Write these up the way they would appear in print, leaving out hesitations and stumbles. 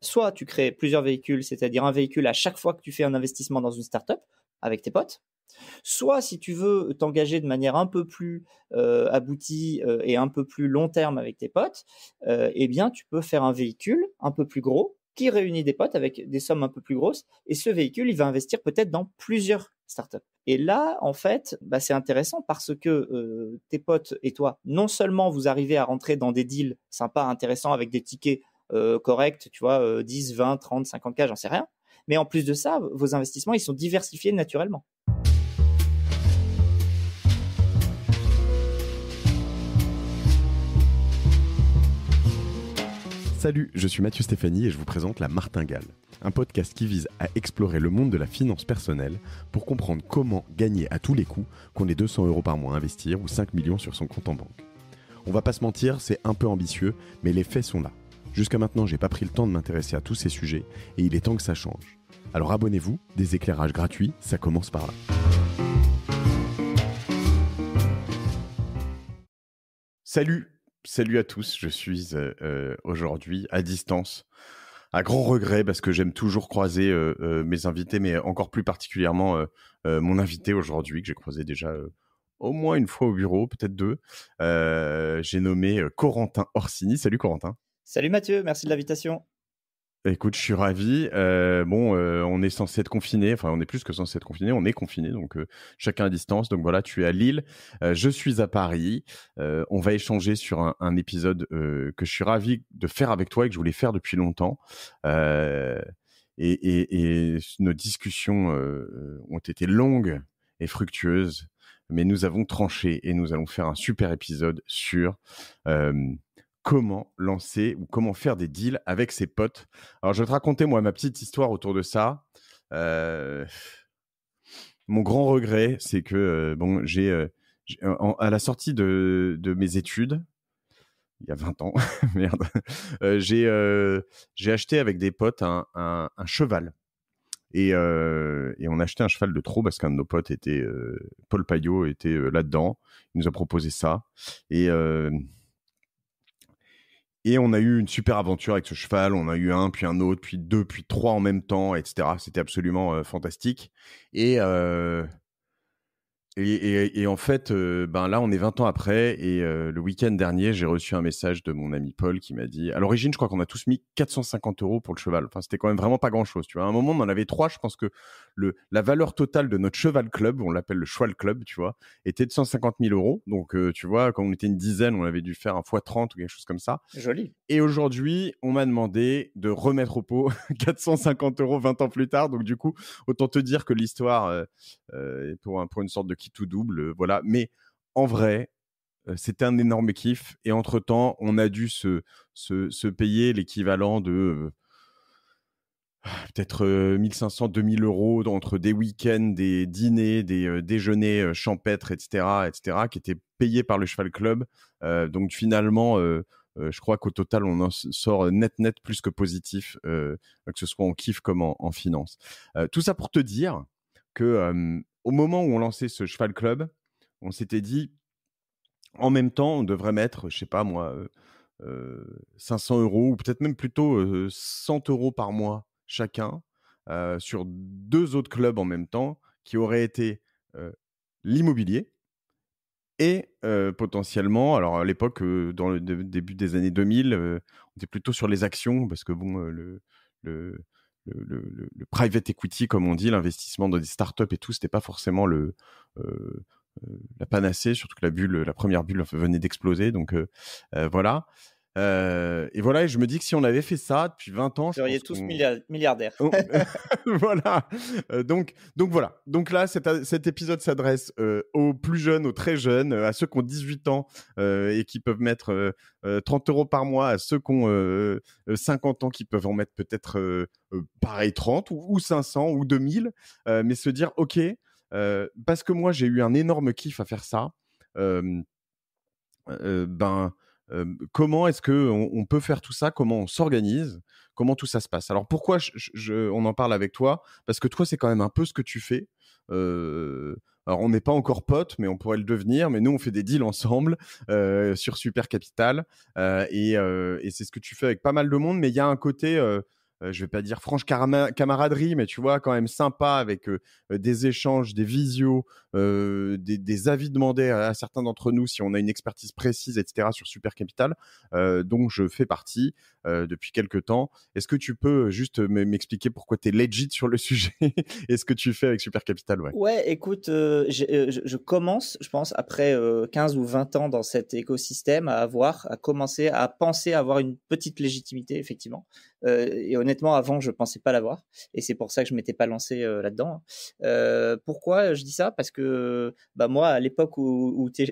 soit tu crées plusieurs véhicules, c'est-à-dire un véhicule à chaque fois que tu fais un investissement dans une startup avec tes potes. Soit si tu veux t'engager de manière un peu plus aboutie et un peu plus long terme avec tes potes, eh bien tu peux faire un véhicule un peu plus gros qui réunit des potes avec des sommes un peu plus grosses. Et ce véhicule, il va investir peut-être dans plusieurs startups. Et là, en fait, c'est intéressant parce que tes potes et toi, non seulement vous arrivez à rentrer dans des deals sympas, intéressants avec des tickets corrects, tu vois, 10, 20, 30, 50K, j'en sais rien. Mais en plus de ça, vos investissements, ils sont diversifiés naturellement. Salut, je suis Mathieu Stéphanie et je vous présente La Martingale, un podcast qui vise à explorer le monde de la finance personnelle pour comprendre comment gagner à tous les coups, qu'on ait 200 € par mois à investir ou 5 millions sur son compte en banque. On va pas se mentir, c'est un peu ambitieux, mais les faits sont là. Jusqu'à maintenant, j'ai pas pris le temps de m'intéresser à tous ces sujets et il est temps que ça change. Alors abonnez-vous, des éclairages gratuits, ça commence par là. Salut à tous, je suis aujourd'hui à distance, à grand regret parce que j'aime toujours croiser mes invités, mais encore plus particulièrement mon invité aujourd'hui que j'ai croisé déjà au moins une fois au bureau, peut-être deux. J'ai nommé Corentin Orsini. Salut Corentin. Salut Mathieu, merci de l'invitation. Écoute, je suis ravi. On est censé être confiné. Enfin, on est plus que censé être confiné. On est confiné, donc chacun à distance. Donc voilà, tu es à Lille, je suis à Paris. On va échanger sur un épisode que je suis ravi de faire avec toi et que je voulais faire depuis longtemps. Et nos discussions ont été longues et fructueuses, mais nous avons tranché et nous allons faire un super épisode sur comment lancer ou comment faire des deals avec ses potes. Alors, je vais te raconter, moi, ma petite histoire autour de ça. Mon grand regret, c'est que, à la sortie de mes études, il y a 20 ans, merde, j'ai acheté avec des potes un cheval. Et on a acheté un cheval de trop parce qu'un de nos potes était, Paul Payot, était là-dedans. Il nous a proposé ça. Et on a eu une super aventure avec ce cheval. On a eu un, puis un autre, puis deux, puis trois en même temps, etc. C'était absolument fantastique. Et en fait, là, on est 20 ans après. Et le week-end dernier, j'ai reçu un message de mon ami Paul qui m'a dit... À l'origine, je crois qu'on a tous mis 450 € pour le cheval. Enfin, c'était quand même vraiment pas grand-chose. Tu vois, à un moment, on en avait 3. Je pense que la valeur totale de notre cheval club, on l'appelle le cheval club, tu vois, était de 150 000 €. Donc, tu vois, quand on était une dizaine, on avait dû faire un x30 ou quelque chose comme ça. Joli. Et aujourd'hui, on m'a demandé de remettre au pot 450 € 20 ans plus tard. Donc, du coup, autant te dire que l'histoire est pour une sorte de qui tout double. Voilà. Mais en vrai, c'était un énorme kiff. Et entre-temps, on a dû se payer l'équivalent de peut-être 1500, 2000 € entre des week-ends, des dîners, des déjeuners champêtres, etc., qui étaient payés par le Cheval Club. Donc, finalement... je crois qu'au total, on en sort net plus que positif, que ce soit en kiff comme en finance. Tout ça pour te dire que au moment où on lançait ce Cheval Club, on s'était dit, en même temps, on devrait mettre, je sais pas moi, 500 € ou peut-être même plutôt 100 € par mois chacun sur deux autres clubs en même temps qui auraient été l'immobilier. Et potentiellement, alors à l'époque, dans le début des années 2000, on était plutôt sur les actions parce que bon, le private equity, comme on dit, l'investissement dans des startups et tout, c'était pas forcément la panacée, surtout que la première bulle venait d'exploser. Donc voilà. Et voilà, et je me dis que si on avait fait ça depuis 20 ans, vous seriez tous milliardaires. Voilà. Donc voilà. Donc là, cet épisode s'adresse aux plus jeunes, aux très jeunes, à ceux qui ont 18 ans et qui peuvent mettre 30 € par mois, à ceux qui ont 50 ans qui peuvent en mettre peut-être pareil 30 ou 500 ou 2000, mais se dire ok, parce que moi j'ai eu un énorme kiff à faire ça. Comment est-ce que on peut faire tout ça? Comment on s'organise? Comment tout ça se passe? Alors pourquoi on en parle avec toi? Parce que toi, c'est quand même un peu ce que tu fais. Alors on n'est pas encore potes, mais on pourrait le devenir. Mais nous, on fait des deals ensemble sur Super Capital et c'est ce que tu fais avec pas mal de monde. Mais il y a un côté je vais pas dire franche camaraderie, mais tu vois, quand même sympa avec des échanges, des visios, des avis demandés à certains d'entre nous si on a une expertise précise, etc. sur Super Capital, dont je fais partie depuis quelques temps. Est-ce que tu peux juste m'expliquer pourquoi tu es legit sur le sujet et ce que tu fais avec Super Capital? Ouais. Ouais, écoute, je commence, je pense, après 15 ou 20 ans dans cet écosystème, à commencer à penser avoir une petite légitimité, effectivement. Et honnêtement, avant, je pensais pas l'avoir. Et c'est pour ça que je m'étais pas lancé là-dedans. Pourquoi je dis ça? Parce que bah, moi, à l'époque où tu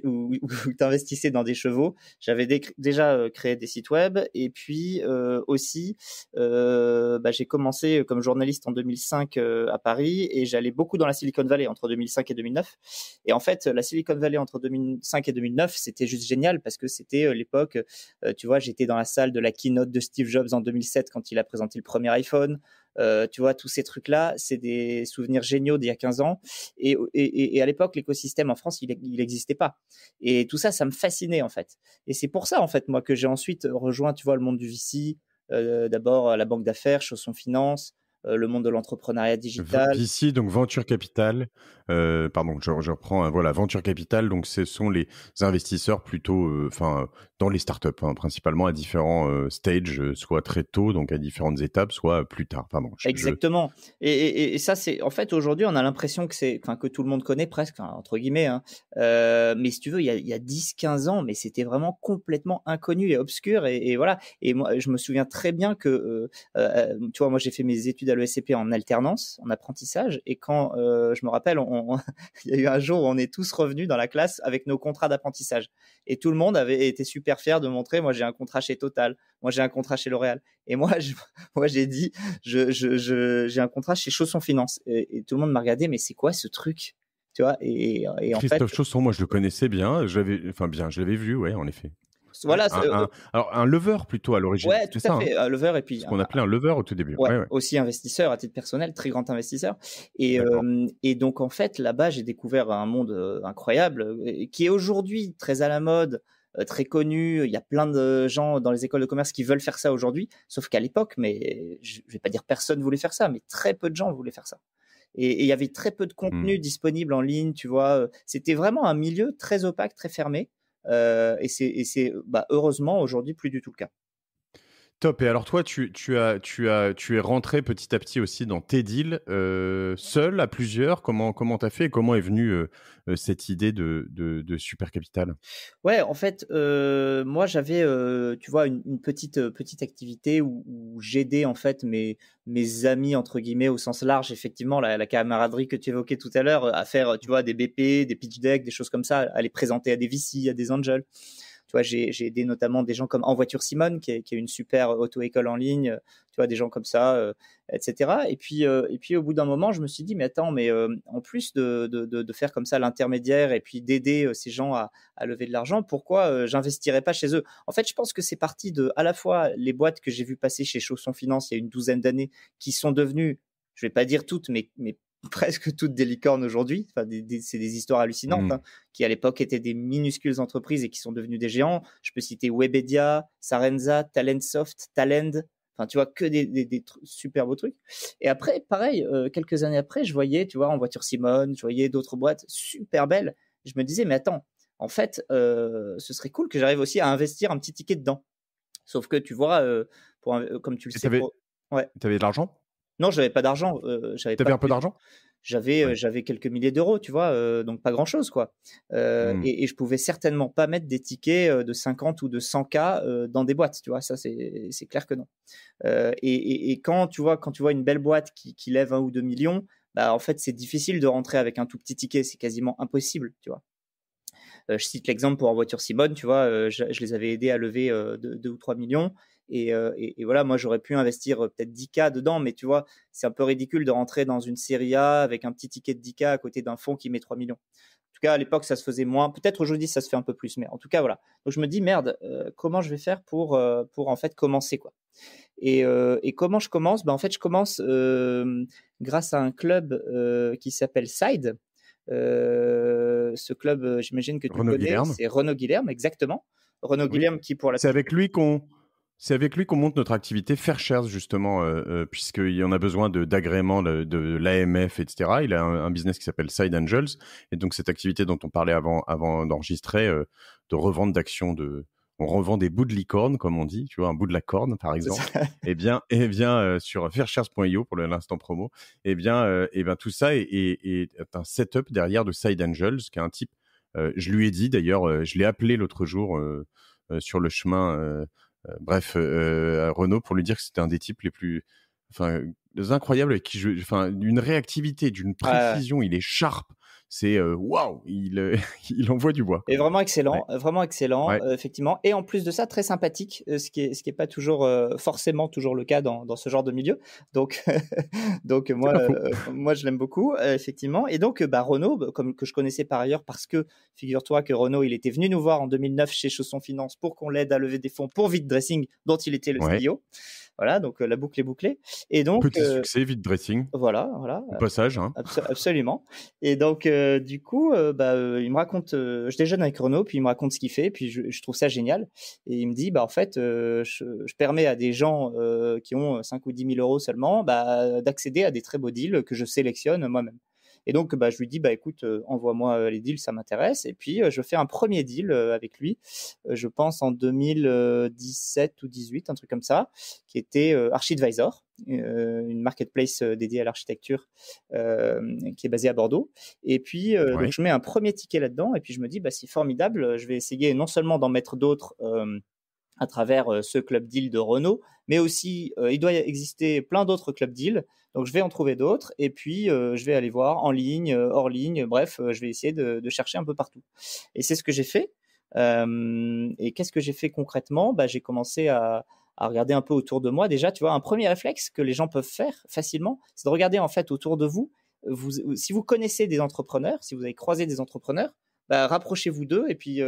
investissais dans des chevaux, j'avais déjà créé des sites web. Et puis aussi, bah, j'ai commencé comme journaliste en 2005 à Paris et j'allais beaucoup dans la Silicon Valley entre 2005 et 2009. Et en fait, la Silicon Valley entre 2005 et 2009, c'était juste génial parce que c'était l'époque, tu vois, j'étais dans la salle de la keynote de Steve Jobs en 2007 quand il a présenté le premier iPhone. Tu vois, tous ces trucs-là, c'est des souvenirs géniaux d'il y a 15 ans. Et à l'époque, l'écosystème en France, il n'existait pas. Et tout ça, ça me fascinait en fait. Et c'est pour ça, en fait, moi, que j'ai ensuite rejoint, tu vois, le monde du VC. D'abord la banque d'affaires, Chausson Finance, le monde de l'entrepreneuriat digital. VC, donc Venture Capital, pardon, je reprends, voilà, Venture Capital, donc ce sont les investisseurs plutôt, dans les startups, hein, principalement à différents stages, soit très tôt, donc à différentes étapes, soit plus tard, pardon. Exactement. Et ça, c'est en fait aujourd'hui, on a l'impression que tout le monde connaît presque, hein, entre guillemets. Hein. Mais si tu veux, il y a 10-15 ans, mais c'était vraiment complètement inconnu et obscur. Et voilà. Et moi, je me souviens très bien que, tu vois, moi, j'ai fait mes études à l'ESCP en alternance, en apprentissage. Et quand je me rappelle, il y a eu un jour où on est tous revenus dans la classe avec nos contrats d'apprentissage. Et tout le monde avait été super fier de montrer, moi, j'ai un contrat chez Total, moi, j'ai un contrat chez L'Oréal. Et moi, j'ai dit, j'ai un contrat chez Chausson Finance. Et tout le monde m'a regardé, mais c'est quoi ce truc? Tu vois, et en fait, Christophe Chausson, moi je le connaissais bien, je l'avais vu, ouais, en effet. Ouais. voilà. Alors un lever plutôt à l'origine, Ouais, c'était tout à ça, hein, fait. Lever et puis ce qu'on appelait un lever au tout début. ouais, Ouais, ouais. aussi investisseur à titre personnel, très grand investisseur. D'accord. Et donc en fait là-bas, j'ai découvert un monde incroyable qui est aujourd'hui très à la mode, très connu. Il y a plein de gens dans les écoles de commerce qui veulent faire ça aujourd'hui, sauf qu'à l'époque, mais je vais pas dire personne voulait faire ça, mais très peu de gens voulaient faire ça. Et il y avait très peu de contenu disponible en ligne, tu vois. C'était vraiment un milieu très opaque, très fermé. Et c'est bah, heureusement aujourd'hui plus du tout le cas. Top. Et alors toi, tu es rentré petit à petit aussi dans tes deals, seul, à plusieurs. Comment t'as fait et comment est venue cette idée de Super Capital? Ouais, en fait, moi j'avais, tu vois, une petite activité où j'aidais en fait mes amis entre guillemets au sens large, effectivement, la camaraderie que tu évoquais tout à l'heure, à faire, tu vois, des BP, des pitch decks, des choses comme ça, à les présenter à des VC, à des angels. Tu vois, j'ai aidé notamment des gens comme En Voiture Simone, qui est une super auto-école en ligne, tu vois, des gens comme ça, etc. Et puis au bout d'un moment, je me suis dit, mais attends, mais en plus de faire comme ça l'intermédiaire et puis d'aider ces gens à lever de l'argent, pourquoi j'investirais pas chez eux? En fait, je pense que c'est parti de à la fois les boîtes que j'ai vues passer chez Chausson Finance il y a une douzaine d'années, qui sont devenues, je vais pas dire toutes, mais presque toutes des licornes aujourd'hui. Enfin, c'est des histoires hallucinantes, hein, qui à l'époque étaient des minuscules entreprises et qui sont devenues des géants. Je peux citer Webedia, Sarenza, Talentsoft, Talend. Enfin, tu vois, que des super beaux trucs. Et après, pareil, quelques années après, je voyais, tu vois, En Voiture Simone, je voyais d'autres boîtes super belles. Je me disais, mais attends, en fait, ce serait cool que j'arrive aussi à investir un petit ticket dedans. Sauf que, tu vois, comme tu le Et sais, ouais. t'avais de l'argent? Non, j'avais pas d'argent. J'avais pas T'avais un peu d'argent? Ouais. j'avais quelques milliers d'euros, tu vois, donc pas grand-chose, quoi. Et je pouvais certainement pas mettre des tickets de 50 ou de 100 K dans des boîtes, tu vois. Ça, c'est clair que non. Et quand tu vois une belle boîte qui lève 1 ou 2 millions, bah en fait, c'est difficile de rentrer avec un tout petit ticket. C'est quasiment impossible, tu vois. Je cite l'exemple pour En Voiture Simone, tu vois, je les avais aidés à lever 2 ou 3 millions. Et voilà, moi, j'aurais pu investir peut-être 10K dedans, mais tu vois, c'est un peu ridicule de rentrer dans une série A avec un petit ticket de 10K à côté d'un fonds qui met 3 millions. En tout cas, à l'époque, ça se faisait moins. Peut-être aujourd'hui, ça se fait un peu plus, mais en tout cas, voilà. Donc, je me dis, merde, comment je vais faire pour en fait commencer, quoi. Et comment je commence? Ben, en fait, je commence grâce à un club qui s'appelle Side. Ce club, j'imagine que tu Renaud connais, Guilherme. c'est Renaud Guilherme, exactement. Renaud Oui. Guilherme qui, pour la C'est petite... avec lui qu'on C'est avec lui qu'on monte notre activité FairShares, justement, puisqu'il en a besoin d'agrément de l'AMF, etc. Il a un business qui s'appelle Side Angels. Et donc, cette activité dont on parlait avant d'enregistrer, de revente d'actions on revend des bouts de licorne, comme on dit, tu vois, un bout de la corne, par exemple. Sur fairshares.io pour l'instant promo, tout ça est un setup derrière de Side Angels, qui est un type, je lui ai dit d'ailleurs, je l'ai appelé l'autre jour sur le chemin, à Renault, pour lui dire que c'était un des types les incroyables avec qui d'une réactivité, d'une précision, il est sharp. C'est waouh, il envoie du bois, quoi. Et vraiment excellent, Ouais. effectivement. Et en plus de ça, très sympathique, ce qui est pas toujours forcément toujours le cas dans ce genre de milieu. Donc, donc C'est pas faux. moi je l'aime beaucoup, effectivement. Et donc, Renaud, comme que je connaissais par ailleurs, parce que figure-toi que Renaud, il était venu nous voir en 2009 chez Chausson Finance pour qu'on l'aide à lever des fonds pour Vite Dressing, dont il était le Ouais. CEO. Voilà, donc la boucle est bouclée. Et donc, Petit succès, Vite Dressing. Voilà, Au passage, hein. absolument. Et donc, du coup, il me raconte, je déjeune avec Renaud, puis il me raconte ce qu'il fait, puis je trouve ça génial. Et il me dit, en fait, je permets à des gens qui ont 5 ou 10 000 euros seulement, d'accéder à des très beaux deals que je sélectionne moi-même. Et donc, je lui dis, écoute, envoie-moi les deals, ça m'intéresse. Et puis, je fais un premier deal avec lui, je pense en 2017 ou 18, un truc comme ça, qui était Archidvisor, une marketplace dédiée à l'architecture qui est basée à Bordeaux. Et puis, donc, je mets un premier ticket là-dedans. Et puis, je me dis, c'est formidable. Je vais essayer non seulement d'en mettre d'autres à travers ce club deal de Renault, mais aussi il doit exister plein d'autres club deals. Donc je vais en trouver d'autres et puis je vais aller voir en ligne, hors ligne, bref, je vais essayer de chercher un peu partout. Et c'est ce que j'ai fait. Et qu'est-ce que j'ai fait concrètement? J'ai commencé à regarder un peu autour de moi. Déjà, tu vois, un premier réflexe que les gens peuvent faire facilement, c'est de regarder en fait autour de vous. Si vous connaissez des entrepreneurs, si vous avez croisé des entrepreneurs, rapprochez-vous d'eux et puis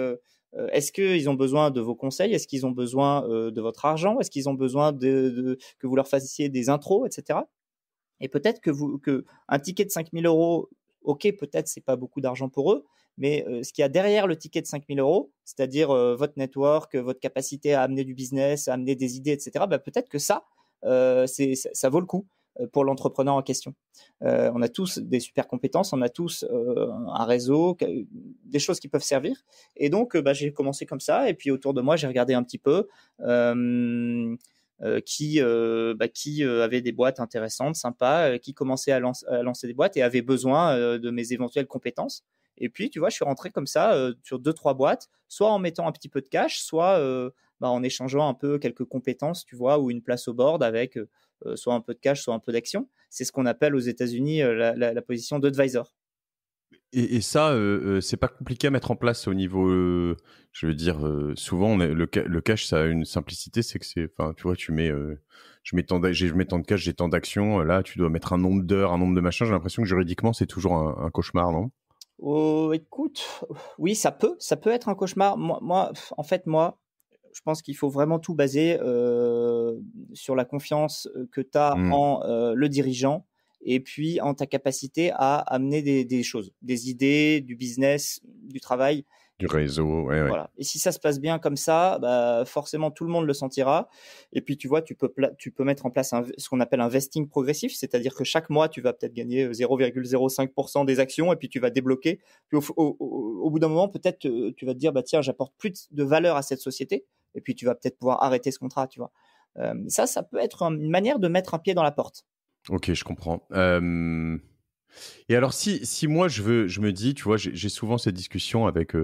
est-ce qu'ils ont besoin de vos conseils? Est-ce qu'ils ont besoin de votre argent? Est-ce qu'ils ont besoin que vous leur fassiez des intros, etc. Et peut-être que un ticket de 5 000 euros, ok, peut-être c'est pas beaucoup d'argent pour eux, mais ce qu'il y a derrière le ticket de 5 000 euros, c'est-à-dire votre network, votre capacité à amener du business, à amener des idées, etc., peut-être que ça vaut le coup pour l'entrepreneur en question. On a tous des super compétences, on a tous un réseau, des choses qui peuvent servir. Et donc, j'ai commencé comme ça. Et puis, autour de moi, j'ai regardé un petit peu qui avait des boîtes intéressantes, sympas, qui commençaient à lancer des boîtes et avaient besoin de mes éventuelles compétences. Et puis, tu vois, je suis rentré comme ça sur 2-3 boîtes, soit en mettant un petit peu de cash, soit en échangeant un peu quelques compétences, tu vois, ou une place au board avec soit un peu de cash, soit un peu d'action. C'est ce qu'on appelle aux États-Unis la position d'advisor. Et ça, c'est pas compliqué à mettre en place au niveau, je veux dire, souvent le cash, ça a une simplicité, c'est que tu vois, je mets tant de cash, j'ai tant d'actions, là, tu dois mettre un nombre d'heures, un nombre de machins. J'ai l'impression que juridiquement, c'est toujours un cauchemar, non? Oh, écoute, oui, ça peut être un cauchemar. En fait, je pense qu'il faut vraiment tout baser sur la confiance que tu as en le dirigeant et puis en ta capacité à amener des choses, des idées, du business, du travail. Du réseau, ouais. Voilà. Et si ça se passe bien comme ça, forcément tout le monde le sentira. Et puis tu vois, tu peux mettre en place ce qu'on appelle un vesting progressif, c'est-à-dire que chaque mois tu vas peut-être gagner 0,05% des actions et puis tu vas débloquer. Puis au bout d'un moment, peut-être tu vas te dire tiens, j'apporte plus de valeur à cette société. Et puis tu vas peut-être pouvoir arrêter ce contrat, tu vois. Ça peut être une manière de mettre un pied dans la porte. Ok, je comprends. Et alors, si moi je me dis, tu vois, j'ai souvent cette discussion avec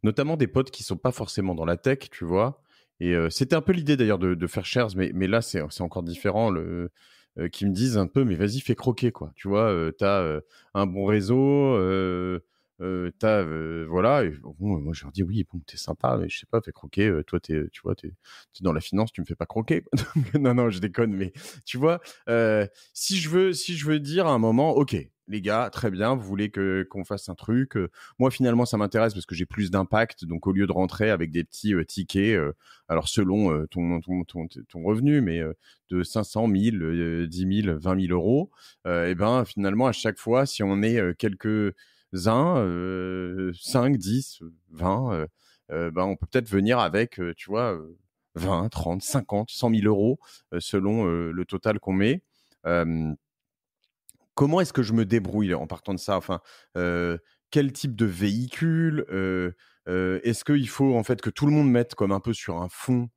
notamment des potes qui sont pas forcément dans la tech, tu vois. Et c'était un peu l'idée d'ailleurs de faire Shares, mais là c'est encore différent. Qui me disent un peu, mais vas-y, fais croquer, quoi. Tu vois, t'as un bon réseau, voilà. Et, bon, moi je leur dis oui, bon, t'es sympa, mais je sais pas, fais croquer. Toi, tu vois, t'es dans la finance, tu me fais pas croquer. Non, je déconne, mais tu vois, si je veux dire à un moment, ok, les gars, très bien, vous voulez qu'on fasse un truc. Moi, finalement, ça m'intéresse parce que j'ai plus d'impact. Donc, au lieu de rentrer avec des petits tickets, alors selon ton revenu, mais de 500 000, 10 000, 20 000 euros, finalement, à chaque fois, si on est quelques-uns, 5, 10, 20, on peut peut-être venir avec, tu vois, 20, 30, 50, 100 000 euros selon le total qu'on met. Comment est-ce que je me débrouille en partant de ça? Enfin, quel type de véhicule? Est-ce qu'il faut en fait que tout le monde mette comme un peu sur un fond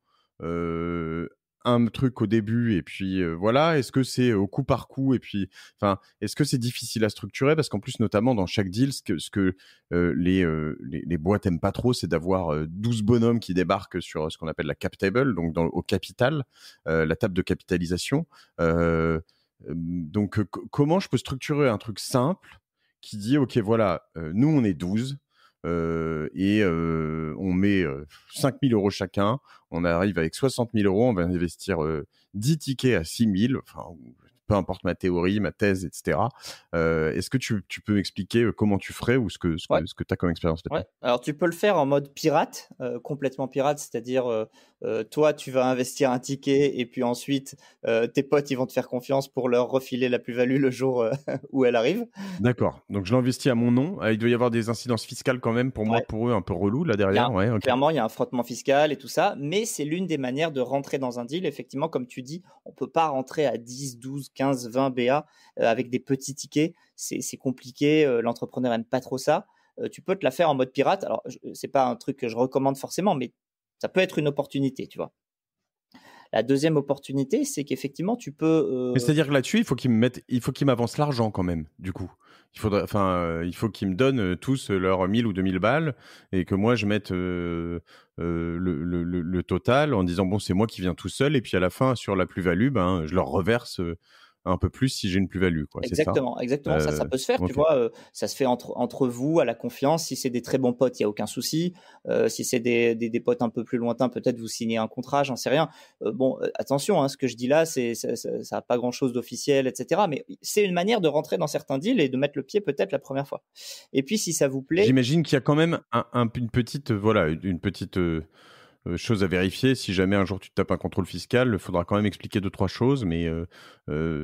un truc au début et puis voilà? Est-ce que c'est au coup par coup et puis enfin, est-ce que c'est difficile à structurer? Parce qu'en plus, notamment dans chaque deal, ce que les boîtes aiment pas trop, c'est d'avoir 12 bonhommes qui débarquent sur ce qu'on appelle la cap table, donc au capital, la table de capitalisation. Donc, comment je peux structurer un truc simple qui dit, OK, voilà, nous, on est 12 et on met 5 000 euros chacun. On arrive avec 60 000 euros. On va investir 10 tickets à 6 000. Enfin, peu importe ma théorie, ma thèse, etc. Est-ce que tu peux m'expliquer comment tu ferais ou ce que tu as comme expérience là-dedans? Ouais. Alors, tu peux le faire en mode pirate, complètement pirate, c'est-à-dire toi, tu vas investir un ticket et puis ensuite, tes potes, ils vont te faire confiance pour leur refiler la plus-value le jour où elle arrive. D'accord. Donc, je l'investis à mon nom. Il doit y avoir des incidences fiscales quand même pour moi, Ouais. pour eux, un peu relou là derrière. Ouais, ok. Clairement, il y a un frottement fiscal et tout ça, mais c'est l'une des manières de rentrer dans un deal. Effectivement, comme tu dis, on peut pas rentrer à 10, 12, 15, 20 BA avec des petits tickets. C'est compliqué. L'entrepreneur aime pas trop ça. Tu peux te la faire en mode pirate. Alors, c'est pas un truc que je recommande forcément, mais ça peut être une opportunité, tu vois. La deuxième opportunité, c'est qu'effectivement, tu peux. Mais c'est-à-dire que là-dessus, il faut qu'ils m'avancent l'argent quand même, du coup. Il faut qu'ils me donnent tous leurs 1000 ou 2000 balles et que moi, je mette le total en disant, bon, c'est moi qui viens tout seul. Et puis à la fin, sur la plus-value, ben, je leur reverse un peu plus si j'ai une plus-value, quoi. C'est ça? Exactement. Ça peut se faire, tu Ok. vois. Ça se fait entre vous, à la confiance. Si c'est des très bons potes, il y a aucun souci. Si c'est des potes un peu plus lointains, peut-être vous signez un contrat, j'en sais rien. Attention, hein, ce que je dis là, ça a pas grand-chose d'officiel, etc. Mais c'est une manière de rentrer dans certains deals et de mettre le pied peut-être la première fois. Et puis, si ça vous plaît, J'imagine qu'il y a quand même une petite, chose à vérifier. Si jamais un jour tu te tapes un contrôle fiscal, il faudra quand même expliquer 2-3 choses, mais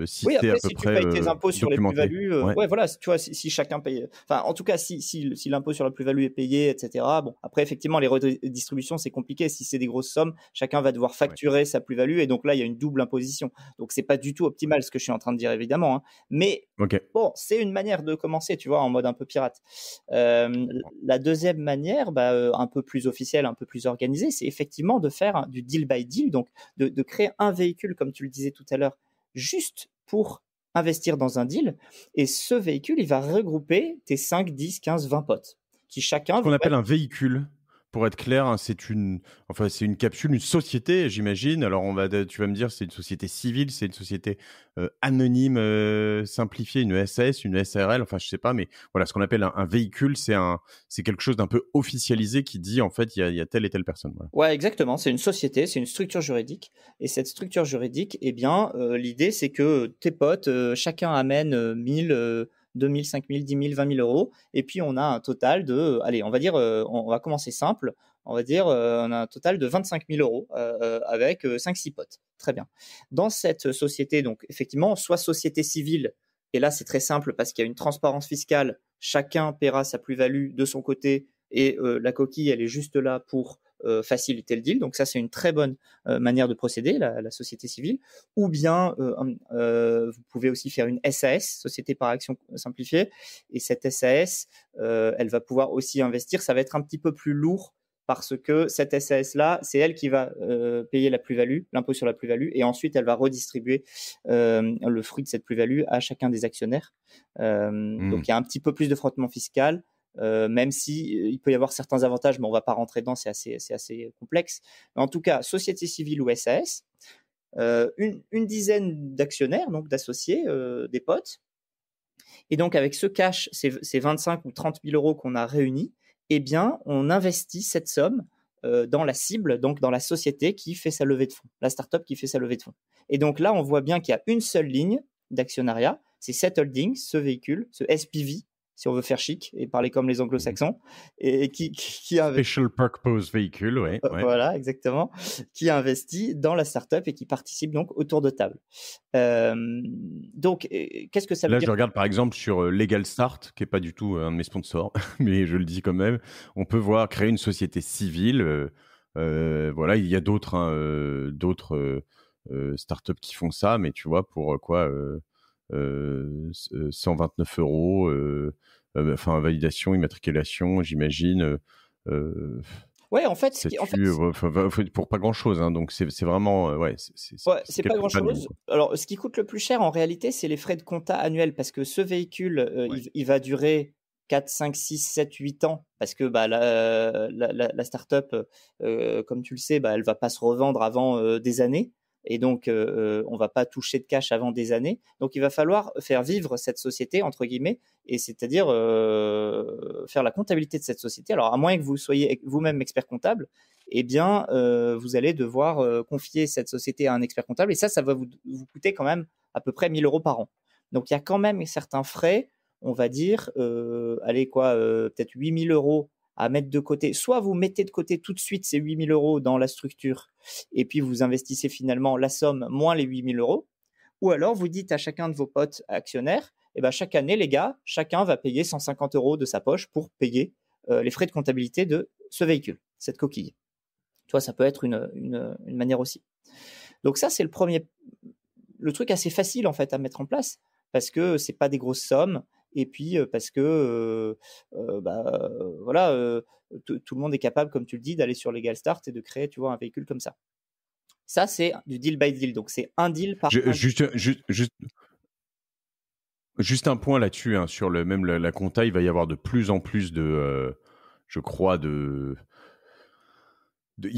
si oui, c'est après, à peu si tu près payes tes impôts sur les documenté. plus-values, Ouais. ouais, voilà, tu vois, si chacun paye, enfin, en tout cas, si l'impôt sur la plus-value est payé, etc. Bon, après, effectivement, les redistributions, c'est compliqué. Si c'est des grosses sommes, chacun va devoir facturer sa plus-value et donc là, il y a une double imposition. Donc, c'est pas du tout optimal ce que je suis en train de dire, évidemment, hein. Mais Ok. bon, c'est une manière de commencer, tu vois, en mode un peu pirate. La deuxième manière, un peu plus officielle, un peu plus organisée, c'est effectivement de faire du deal by deal, donc de créer un véhicule, comme tu le disais tout à l'heure, juste pour investir dans un deal. Et ce véhicule, il va regrouper tes 5, 10, 15, 20 potes qui chacun Ce qu'on vont appelle être. un véhicule, pour être clair, hein, c'est une capsule, une société, j'imagine. Alors tu vas me dire, c'est une société civile, c'est une société anonyme, simplifiée, une SAS, une SARL, enfin je sais pas, mais voilà, ce qu'on appelle un véhicule, c'est quelque chose d'un peu officialisé qui dit en fait il y a telle et telle personne. Voilà. Ouais, exactement. C'est une société, c'est une structure juridique. Et cette structure juridique, eh bien, l'idée, c'est que tes potes, chacun amène 1000, 2000, 5000, 10 000, 20 000 euros. Et puis, on a un total de, allez, on va dire, on va commencer simple. On va dire, on a un total de 25 000 euros avec 5-6 potes. Très bien. Dans cette société, donc, effectivement, soit société civile, et là, c'est très simple parce qu'il y a une transparence fiscale. Chacun paiera sa plus-value de son côté et la coquille, elle est juste là pour faciliter le deal. Donc ça, c'est une très bonne manière de procéder, la société civile. Ou bien, vous pouvez aussi faire une SAS, Société par Action Simplifiée. Et cette SAS, elle va pouvoir aussi investir. Ça va être un petit peu plus lourd parce que cette SAS-là, c'est elle qui va payer la plus-value, l'impôt sur la plus-value, et ensuite, elle va redistribuer le fruit de cette plus-value à chacun des actionnaires. Donc, il y a un petit peu plus de frottement fiscal. Même si il peut y avoir certains avantages, mais on va pas rentrer dedans, c'est assez complexe. Mais en tout cas, société civile ou SAS, une dizaine d'actionnaires, donc d'associés, des potes. Et donc, avec ce cash, ces 25 ou 30 000 euros qu'on a réunis, eh bien, on investit cette somme dans la cible, donc dans la société qui fait sa levée de fonds, la startup qui fait sa levée de fonds. Et donc là, on voit bien qu'il y a une seule ligne d'actionnariat, c'est cette holding, ce véhicule, ce SPV, si on veut faire chic et parler comme les anglo-saxons, et qui Special Purpose Vehicle, ouais. Voilà, exactement, qui investit dans la startup et qui participe donc autour de table. Donc, qu'est-ce que ça veut Là, dire? je regarde par exemple sur Legal Start, qui est pas du tout un de mes sponsors, mais je le dis quand même. On peut voir créer une société civile. Voilà, il y a d'autres startups qui font ça, mais tu vois, pour quoi 129 euros, enfin, validation, immatriculation, j'imagine. Ouais, en fait, statut, pour pas grand-chose. Hein, donc, c'est vraiment, ouais, ouais, c'est c'est pas quelques paniers, grand-chose. quoi. Alors, ce qui coûte le plus cher en réalité, c'est les frais de compta annuels parce que ce véhicule, Ouais. il va durer 4, 5, 6, 7, 8 ans parce que bah, la startup, comme tu le sais, bah, elle va pas se revendre avant des années. Et donc, on va pas toucher de cash avant des années. Donc, il va falloir faire vivre cette société, entre guillemets, et c'est-à-dire faire la comptabilité de cette société. Alors, à moins que vous soyez vous-même expert comptable, eh bien, vous allez devoir confier cette société à un expert comptable et ça va vous coûter quand même à peu près 1 000 euros par an. Donc, il y a quand même certains frais, on va dire, allez quoi, peut-être 8 000 euros à mettre de côté. Soit vous mettez de côté tout de suite ces 8 000 euros dans la structure et puis vous investissez finalement la somme moins les 8 000 euros. Ou alors vous dites à chacun de vos potes actionnaires, eh ben, chaque année, les gars, chacun va payer 150 euros de sa poche pour payer les frais de comptabilité de ce véhicule, cette coquille. Tu vois, ça peut être une manière aussi. Donc ça, c'est le truc assez facile en fait à mettre en place parce que c'est pas des grosses sommes et puis parce que voilà, tout le monde est capable, comme tu le dis, d'aller sur Legal Start et de créer, tu vois, un véhicule comme ça. Ça, c'est du deal by deal. Donc c'est un deal par un deal. Juste un point là-dessus, hein, sur même la compta, il va y avoir de plus en plus je crois, il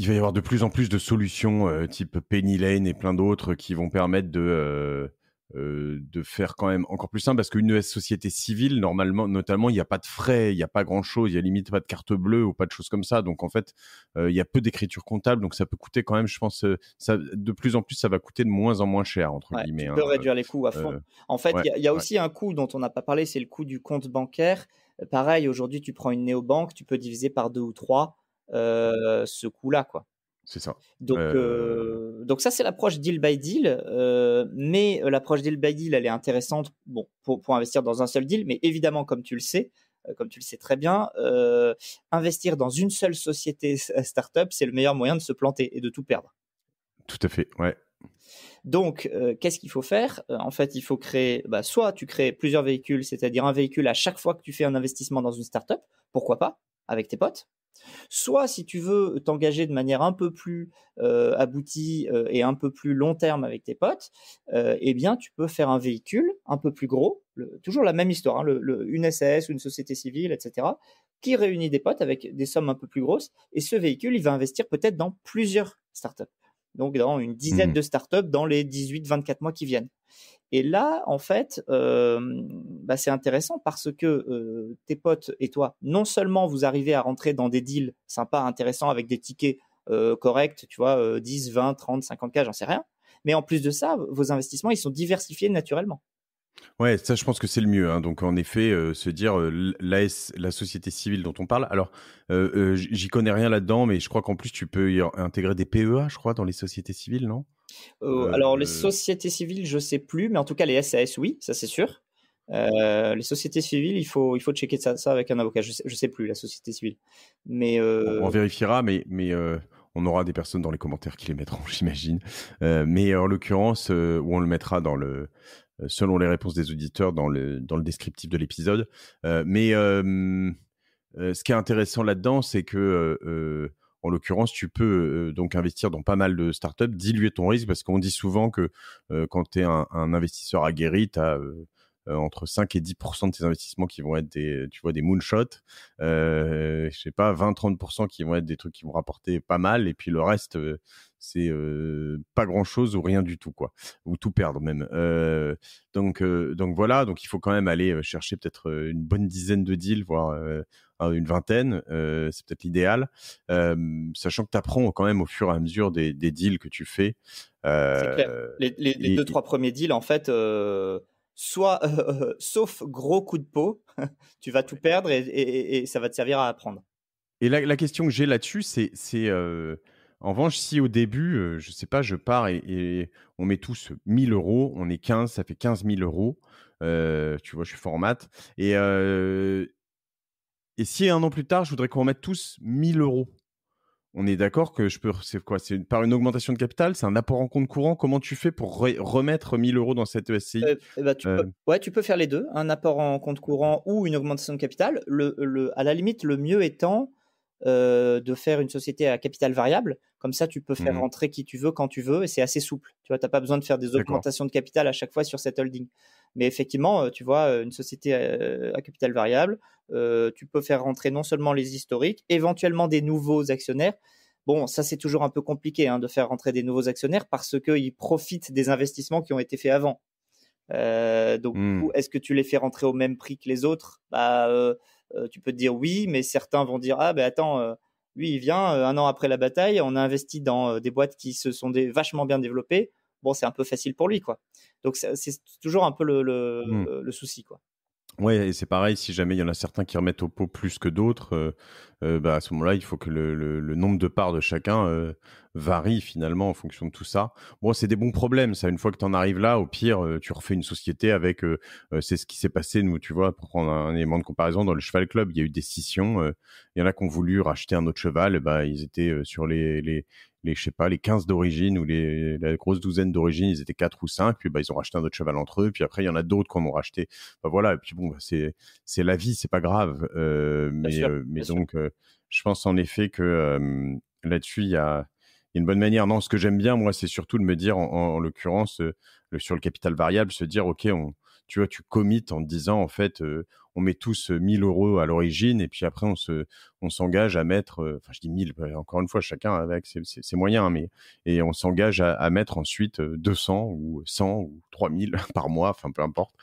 va y avoir de plus en plus de solutions type Penny Lane et plein d'autres qui vont permettre de faire quand même encore plus simple parce qu'une société civile, normalement, notamment, il n'y a pas de frais, il n'y a pas grand-chose, il y a limite pas de carte bleue ou pas de choses comme ça. Donc, en fait, il y a peu d'écriture comptable. Donc, ça peut coûter quand même, je pense, de plus en plus, ça va coûter de moins en moins cher, entre Ouais, guillemets. tu Hein, peux réduire les coûts à fond. En fait, ouais, il y a ouais, aussi un coût dont on n'a pas parlé, c'est le coût du compte bancaire. Pareil, aujourd'hui, tu prends une néobanque, tu peux diviser par 2 ou 3 ce coût-là, quoi. c'est ça. Donc ça, c'est l'approche deal by deal. Mais l'approche deal by deal, elle est intéressante bon, pour investir dans un seul deal. Mais évidemment, comme tu le sais très bien, investir dans une seule société startup, c'est le meilleur moyen de se planter et de tout perdre. Tout à fait, ouais. Donc, qu'est-ce qu'il faut faire? En fait, il faut créer, bah, soit tu crées plusieurs véhicules, c'est-à-dire un véhicule à chaque fois que tu fais un investissement dans une startup, pourquoi pas, avec tes potes. Soit, si tu veux t'engager de manière un peu plus aboutie et un peu plus long terme avec tes potes, eh bien, tu peux faire un véhicule un peu plus gros, toujours la même histoire, hein, une SAS ou une société civile, etc., qui réunit des potes avec des sommes un peu plus grosses. Et ce véhicule, il va investir peut-être dans plusieurs startups. Donc, dans une dizaine de startups dans les 18-24 mois qui viennent. Et là, en fait, bah, c'est intéressant parce que tes potes et toi, non seulement vous arrivez à rentrer dans des deals sympas, intéressants, avec des tickets corrects, tu vois, 10, 20, 30, 50K, j'en sais rien, mais en plus de ça, vos investissements, ils sont diversifiés naturellement. Ouais, ça, je pense que c'est le mieux. Hein. Donc, en effet, se dire la société civile dont on parle. Alors, j'y connais rien là-dedans, mais je crois qu'en plus, tu peux y intégrer des PEA, je crois, dans les sociétés civiles, non? Alors, les sociétés civiles, je sais plus, mais en tout cas, les SAS, oui, ça c'est sûr. Les sociétés civiles, il faut checker ça avec un avocat. Je sais plus la société civile, mais On vérifiera, mais on aura des personnes dans les commentaires qui les mettront, j'imagine. Mais en l'occurrence, où on le mettra selon les réponses des auditeurs dans le descriptif de l'épisode. Ce qui est intéressant là-dedans, c'est que en l'occurrence, tu peux donc investir dans pas mal de startups, diluer ton risque, parce qu'on dit souvent que quand tu es un investisseur aguerri, tu as entre 5 et 10% de tes investissements qui vont être des moonshots. Je sais pas, 20-30% qui vont être des trucs qui vont rapporter pas mal, et puis le reste, c'est pas grand-chose ou rien du tout, quoi, ou tout perdre même. Donc voilà, donc il faut quand même aller chercher peut-être une bonne dizaine de deals, voire une vingtaine, c'est peut-être l'idéal, sachant que tu apprends quand même au fur et à mesure des deals que tu fais. c'est clair. Les deux, trois premiers deals, en fait, sauf gros coup de peau, tu vas tout perdre et ça va te servir à apprendre. Et la question que j'ai là-dessus, c'est en revanche, si au début, je sais pas, je pars et on met tous 1 000 euros, on est 15, ça fait 15 000 euros. Tu vois, je suis fort en maths. Et si un an plus tard, je voudrais qu'on remette tous 1 000 euros, on est d'accord que c'est quoi? C'est par une augmentation de capital? C'est un apport en compte courant? Comment tu fais pour remettre 1 000 € dans cette SCI? Tu peux faire les deux, un apport en compte courant ou une augmentation de capital. À la limite, le mieux étant de faire une société à capital variable. Comme ça, tu peux faire rentrer qui tu veux quand tu veux et c'est assez souple. Tu vois, t'as pas besoin de faire des augmentations de capital à chaque fois sur cette holding. Mais effectivement, tu vois, une société à capital variable, tu peux faire rentrer non seulement les historiques, éventuellement des nouveaux actionnaires. Bon, ça, c'est toujours un peu compliqué de faire rentrer des nouveaux actionnaires parce qu'ils profitent des investissements qui ont été faits avant. Donc, du coup, est-ce que tu les fais rentrer au même prix que les autres? Tu peux te dire oui, mais certains vont dire attends, lui il vient un an après la bataille, on a investi dans des boîtes qui se sont vachement bien développées. Bon, c'est un peu facile pour lui, quoi. Donc c'est toujours un peu le souci, quoi. Ouais, et c'est pareil, si jamais il y en a certains qui remettent au pot plus que d'autres, à ce moment-là, il faut que le nombre de parts de chacun varie finalement en fonction de tout ça. Bon, c'est des bons problèmes, ça. Une fois que tu en arrives là, au pire, tu refais une société avec. C'est ce qui s'est passé, nous, tu vois, pour prendre un élément de comparaison, dans le Cheval Club, il y a eu des scissions. Il y en a qui ont voulu racheter un autre cheval, ils étaient sur je sais pas, les 15 d'origine ou la grosse douzaine d'origine, ils étaient 4 ou 5, puis ils ont racheté un autre cheval entre eux, puis après il y en a d'autres qui en ont racheté. Voilà, et puis bon, c'est la vie, c'est pas grave. Mais donc, je pense en effet que là-dessus, il y a une bonne manière. Non, ce que j'aime bien, moi, c'est surtout de me dire, en l'occurrence, sur le capital variable, se dire, OK, tu vois, tu commites en te disant, en fait, on met tous 1 000 € à l'origine et puis après, on s'engage à mettre, je dis 1000, encore une fois, chacun avec ses moyens, mais et on s'engage à mettre ensuite 200 ou 100 ou 3000 par mois, enfin, peu importe,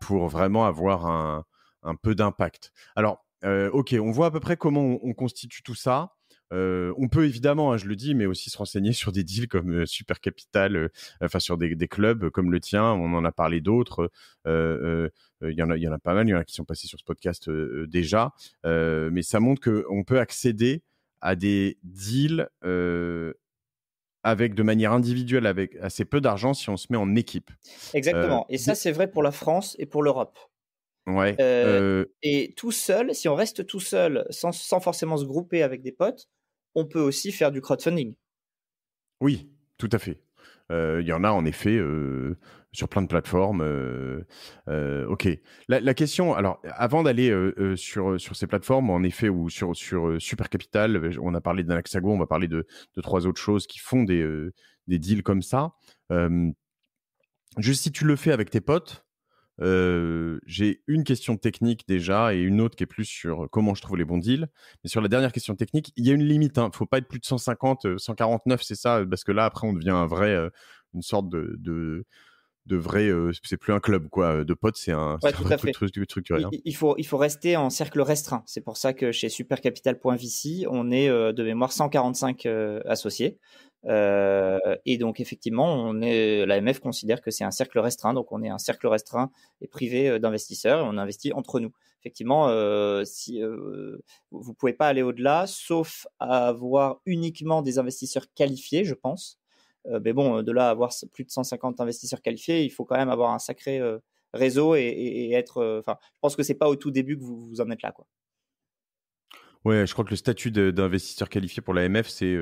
pour vraiment avoir un peu d'impact. Alors, OK, on voit à peu près comment on constitue tout ça. On peut évidemment, je le dis, mais aussi se renseigner sur des deals comme Super Capital, sur des clubs comme le tien. On en a parlé d'autres. Il y en a pas mal. Il y en a qui sont passés sur ce podcast déjà. Mais ça montre qu'on peut accéder à des deals avec de manière individuelle, avec assez peu d'argent, si on se met en équipe. Exactement. Et ça, c'est vrai pour la France et pour l'Europe. Ouais. Et tout seul, si on reste tout seul, sans forcément se grouper avec des potes, on peut aussi faire du crowdfunding. Oui, tout à fait. Il y en a en effet sur plein de plateformes. OK. La question, alors avant d'aller sur ces plateformes, en effet, ou sur Super Capital, on a parlé d'Anaxago, on va parler de 3 autres choses qui font des deals comme ça. Juste si tu le fais avec tes potes, j'ai une question technique déjà et une autre qui est plus sur comment je trouve les bons deals. Mais sur la dernière question technique, il y a une limite. Faut pas être plus de 150, 149, c'est ça, parce que là après on devient une sorte de vrai. C'est plus un club quoi. De potes, c'est un truc structuré. Il faut rester en cercle restreint. C'est pour ça que chez supercapital.vc, on est de mémoire 145 associés. Et donc effectivement, l'AMF considère que c'est un cercle restreint, donc on est un cercle restreint et privé d'investisseurs et on investit entre nous. Effectivement, si vous pouvez pas aller au-delà, sauf à avoir uniquement des investisseurs qualifiés, je pense. Mais bon, de là à avoir plus de 150 investisseurs qualifiés, il faut quand même avoir un sacré réseau et être. Enfin, je pense que c'est pas au tout début que vous en êtes là, quoi. Ouais, je crois que le statut d'investisseur qualifié pour l'AMF, c'est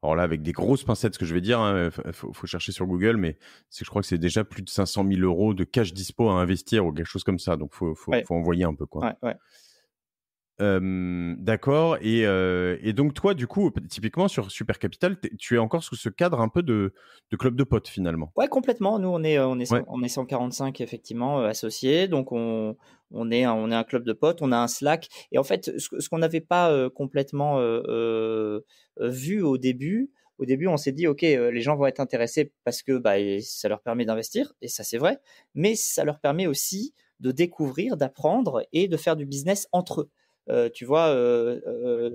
alors là avec des grosses pincettes, ce que je vais dire, faut chercher sur Google, mais je crois que c'est déjà plus de 500 000 € de cash dispo à investir ou quelque chose comme ça. Donc faut envoyer un peu quoi. Ouais. D'accord. Et donc toi, du coup, typiquement sur Super Capital, tu es encore sous ce cadre un peu de club de potes finalement. Ouais, complètement. Nous, on est 145 effectivement associés, donc on est un club de potes, on a un Slack. Et en fait, ce qu'on n'avait pas complètement vu au début, on s'est dit ok, les gens vont être intéressés parce que ça leur permet d'investir, et ça c'est vrai, mais ça leur permet aussi de découvrir, d'apprendre et de faire du business entre eux. Tu vois,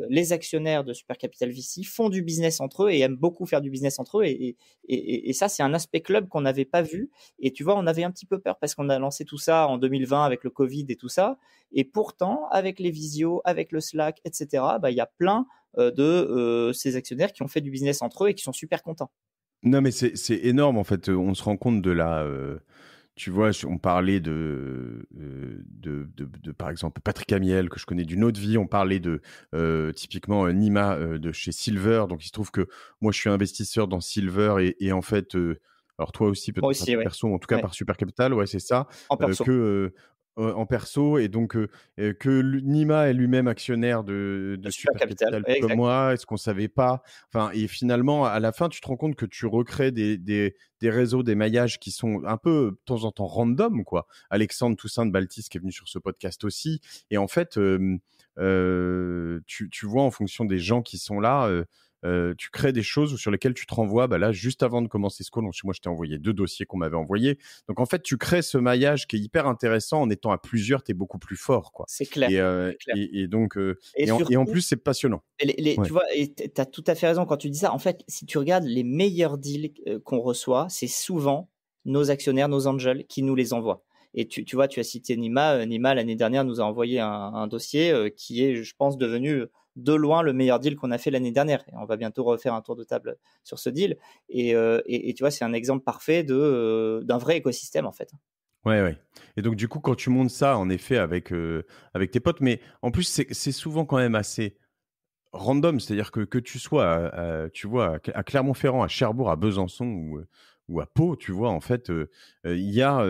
les actionnaires de Super Capital VC font du business entre eux et aiment beaucoup faire du business entre eux. Et ça, c'est un aspect club qu'on n'avait pas vu. Et tu vois, on avait un petit peu peur parce qu'on a lancé tout ça en 2020 avec le Covid et tout ça. Et pourtant, avec les visios, avec le Slack, etc., il y a plein de ces actionnaires qui ont fait du business entre eux et qui sont super contents. Non, mais c'est énorme en fait. On se rend compte tu vois, on parlait par exemple, Patrick Amiel, que je connais d'une autre vie. On parlait typiquement Nima de chez Silver. Donc, il se trouve que moi, je suis investisseur dans Silver et en fait, alors toi aussi, Moi peut-être à aussi, titre ouais. perso, en tout cas Ouais. par Super Capital, ouais, c'est ça, En perso. en perso. Et donc, que Nima est lui-même actionnaire de Super Super capital. Capital, tout Ouais, comme exact. moi. Est-ce qu'on savait pas? Enfin, et finalement, à la fin, tu te rends compte que tu recrées des réseaux, des maillages qui sont un peu de temps en temps random, quoi. Alexandre Toussaint de Baltis qui est venu sur ce podcast aussi. Et en fait, tu vois en fonction des gens qui sont là, tu crées des choses sur lesquelles tu te renvoies. Bah là, juste avant de commencer ce call, moi, je t'ai envoyé 2 dossiers qu'on m'avait envoyés. Donc, en fait, tu crées ce maillage qui est hyper intéressant. En étant à plusieurs, tu es beaucoup plus fort, quoi. C'est clair. C'est clair. Et donc, Et et en surtout, plus, c'est passionnant. tu Ouais. vois, et tu as tout à fait raison quand tu dis ça. En fait, si tu regardes les meilleurs deals qu'on reçoit, c'est souvent nos actionnaires, nos angels qui nous les envoient. Et tu vois, tu as cité Nima. Nima, l'année dernière, nous a envoyé un dossier qui est, je pense, devenu de loin le meilleur deal qu'on a fait l'année dernière. Et on va bientôt refaire un tour de table sur ce deal. Et tu vois, c'est un exemple parfait d'un vrai écosystème, en fait. Ouais, ouais. Et donc, du coup, quand tu montes ça, en effet, avec tes potes, mais en plus, c'est souvent quand même assez random, c'est-à-dire que tu sois, tu vois, à Clermont-Ferrand, à Cherbourg, à Besançon ou à Pau, tu vois, en fait, il y a,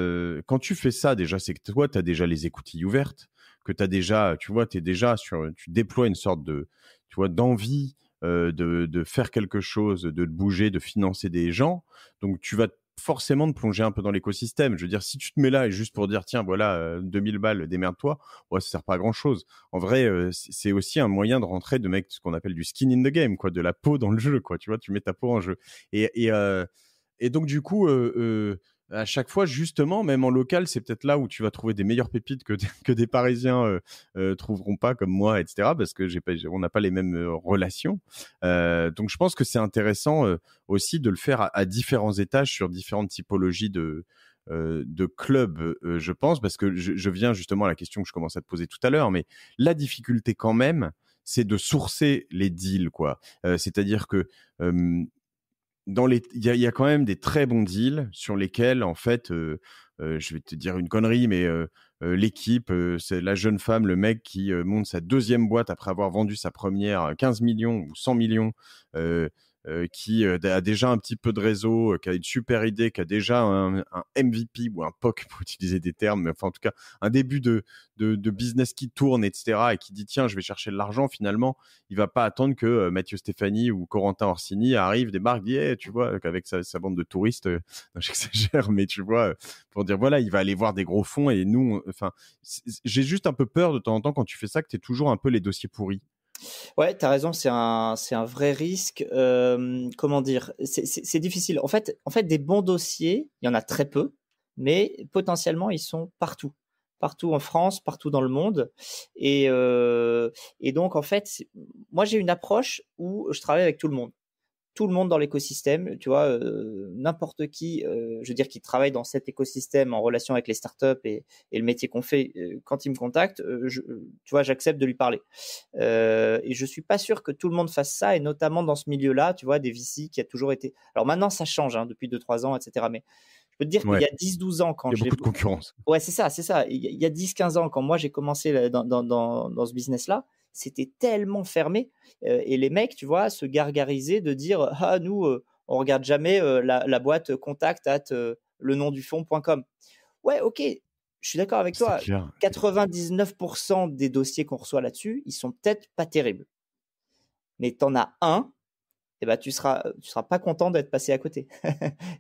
quand tu fais ça, déjà, c'est que toi, tu as déjà les écoutilles ouvertes, que tu as déjà, tu vois, tu déploies une sorte tu vois, d'envie de faire quelque chose, de te bouger, de financer des gens. Donc, tu vas forcément te plonger un peu dans l'écosystème. Je veux dire, si tu te mets là et juste pour dire, tiens, voilà, 2000 balles, démerde-toi, ouais, ça sert pas à grand-chose. En vrai, c'est aussi un moyen de rentrer, de mettre ce qu'on appelle du skin in the game, quoi, de la peau dans le jeu, quoi. Tu vois, tu mets ta peau en jeu. Et donc, du coup, à chaque fois, justement, même en local, c'est peut-être là où tu vas trouver des meilleures pépites que des Parisiens trouveront pas, comme moi, etc. Parce que on n'a pas les mêmes relations. Donc, je pense que c'est intéressant aussi de le faire à différents étages sur différentes typologies de clubs, je pense, parce que je viens justement à la question que je commence à te poser tout à l'heure, mais la difficulté quand même, c'est de sourcer les deals, quoi. C'est-à-dire que il y a quand même des très bons deals sur lesquels, en fait, je vais te dire une connerie, mais l'équipe, c'est la jeune femme, le mec qui monte sa deuxième boîte après avoir vendu sa première à 15 millions ou 100 millions, qui a déjà un petit peu de réseau, qui a une super idée, qui a déjà un MVP ou un POC, pour utiliser des termes, mais enfin, en tout cas, un début de business qui tourne, etc., et qui dit, tiens, je vais chercher de l'argent, finalement, il va pas attendre que Mathieu Stéphanie ou Corentin Orsini arrivent, débarquent, disent, hey, tu vois, qu'avec sa bande de touristes, non, j'exagère, mais tu vois, pour dire, voilà, il va aller voir des gros fonds, et nous, enfin, j'ai juste un peu peur de temps en temps quand tu fais ça, que tu es toujours un peu les dossiers pourris. Ouais, tu as raison, c'est un vrai risque. Comment dire? C'est difficile. En fait, des bons dossiers, il y en a très peu, mais potentiellement, ils sont partout. Partout en France, partout dans le monde. Et donc, en fait, moi, j'ai une approche où je travaille avec tout le monde. Tout le monde dans l'écosystème, tu vois, n'importe qui, je veux dire, qui travaille dans cet écosystème en relation avec les startups et le métier qu'on fait, quand il me contacte, tu vois, j'accepte de lui parler. Et je suis pas sûr que tout le monde fasse ça, et notamment dans ce milieu-là, tu vois, des VC qui a toujours été. Alors maintenant, ça change hein, depuis 2-3 ans, etc. Mais je peux te dire qu'il y Ouais, a 10-12 ans, quand il y a j'ai. beaucoup de concurrence. Ouais, c'est ça, c'est ça. Il y a 10-15 ans, quand moi j'ai commencé dans ce business-là, c'était tellement fermé. Et les mecs, tu vois, se gargarisaient de dire ah, nous, on regarde jamais la boîte contact at le nom du fond.com. Ouais, ok, je suis d'accord avec C'est toi. clair. 99% des dossiers qu'on reçoit là-dessus, ils sont peut-être pas terribles. Mais t'en as un, et ben tu seras pas content d'être passé à côté.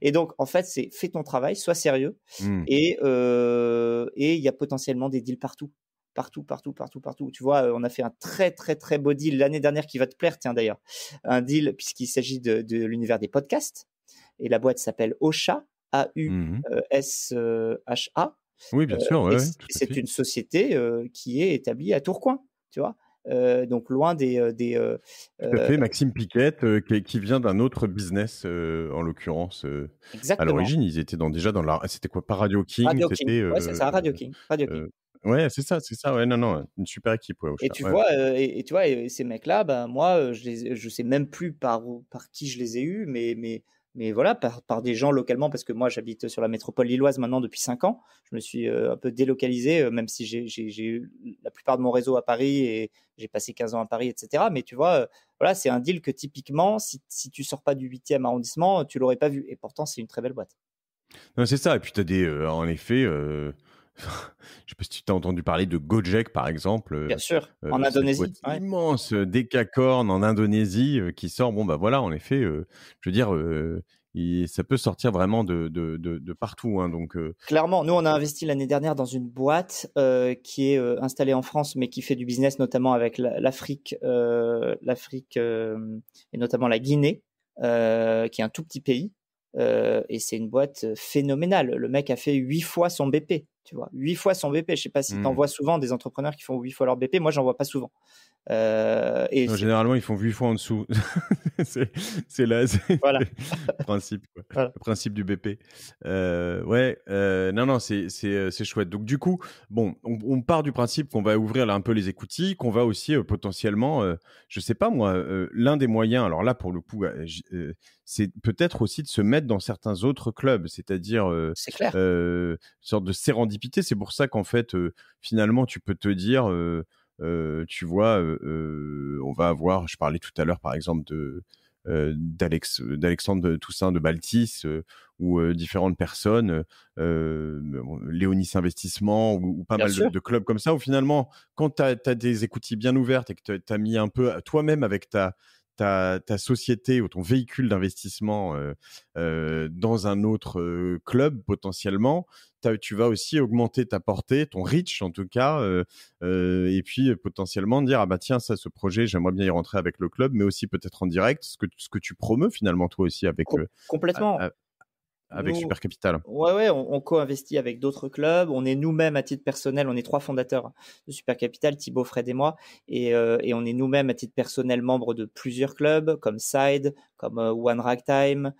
Et donc, en fait, c'est fais ton travail, sois sérieux, Hmm. et il y a potentiellement des deals partout. Partout, partout, partout, partout. Tu vois, on a fait un très, très, très beau deal l'année dernière qui va te plaire, tiens d'ailleurs. Un deal, puisqu'il s'agit de l'univers des podcasts. Et la boîte s'appelle Ocha, Mhm. AUSHA. Oui, bien sûr, Et ouais, ouais, tout à c'est fait. une société qui est établie à Tourcoing, tu vois. Donc loin Tout à fait, Maxime Piquette, qui vient d'un autre business, en l'occurrence, à exactement. l'origine, ils étaient déjà dans la, c'était quoi? Pas Radio King, Radio King. c'était, Ouais, c'est ça, Radio King. Radio King. ouais, c'est ça, ouais, non, non, une super équipe, ouais, Et Ocha, tu ouais. vois, et tu vois, et ces mecs-là, ben moi, je sais même plus par qui je les ai eus, mais mais voilà, par des gens localement, parce que moi j'habite sur la métropole lilloise maintenant depuis 5 ans. Je me suis un peu délocalisé, même si j'ai eu la plupart de mon réseau à Paris et j'ai passé 15 ans à Paris, etc. Mais tu vois, voilà, c'est un deal que typiquement, si tu sors pas du 8e arrondissement, tu l'aurais pas vu. Et pourtant, c'est une très belle boîte. Non, c'est ça. Et puis, tu as en effet, je sais pas si tu t'as entendu parler de Gojek, par exemple. Bien sûr, en Cette boîte Indonésie. Ouais. immense Décacorn en Indonésie qui sort. Bon, bah voilà, en effet, je veux dire, ça peut sortir vraiment de partout. Hein, donc, Clairement, nous on a investi l'année dernière dans une boîte qui est installée en France, mais qui fait du business notamment avec l'Afrique, et notamment la Guinée, qui est un tout petit pays. Et c'est une boîte phénoménale. Le mec a fait 8 fois son BP, tu vois, 8 fois son BP. Je sais pas si tu en vois souvent des entrepreneurs qui font 8 fois leur BP. Moi, j'en vois pas souvent. Non, généralement, ils font 8 fois en dessous. c'est là, voilà. Le principe, quoi. Voilà. Le principe du BP. Non, c'est chouette. Donc, du coup, bon, on part du principe qu'on va ouvrir là un peu les écoutilles, qu'on va aussi potentiellement, je sais pas moi, l'un des moyens, alors là, pour le coup, c'est peut-être aussi de se mettre dans certains autres clubs, c'est-à-dire C'est clair. une sorte de sérendipité. C'est pour ça qu'en fait, finalement, tu peux te dire, tu vois, on va avoir, je parlais tout à l'heure par exemple d'Alexandre Toussaint de Baltis ou différentes personnes, Léonis Investissement ou pas Bien mal sûr. de clubs comme ça, où finalement, quand tu as des écoutilles bien ouvertes et que tu as mis un peu toi-même avec ta société ou ton véhicule d'investissement dans un autre club potentiellement, tu vas aussi augmenter ta portée, ton reach en tout cas, et puis potentiellement dire ah bah tiens ça ce projet j'aimerais bien y rentrer avec le club, mais aussi peut-être en direct, ce que tu promeus finalement toi aussi avec Complètement. avec Nous, Super Capital. ouais, on co-investit avec d'autres clubs. On est nous-mêmes à titre personnel, on est 3 fondateurs de Super Capital, Thibaut, Fred et moi, et on est nous-mêmes à titre personnel membres de plusieurs clubs comme Side, comme One Ragtime,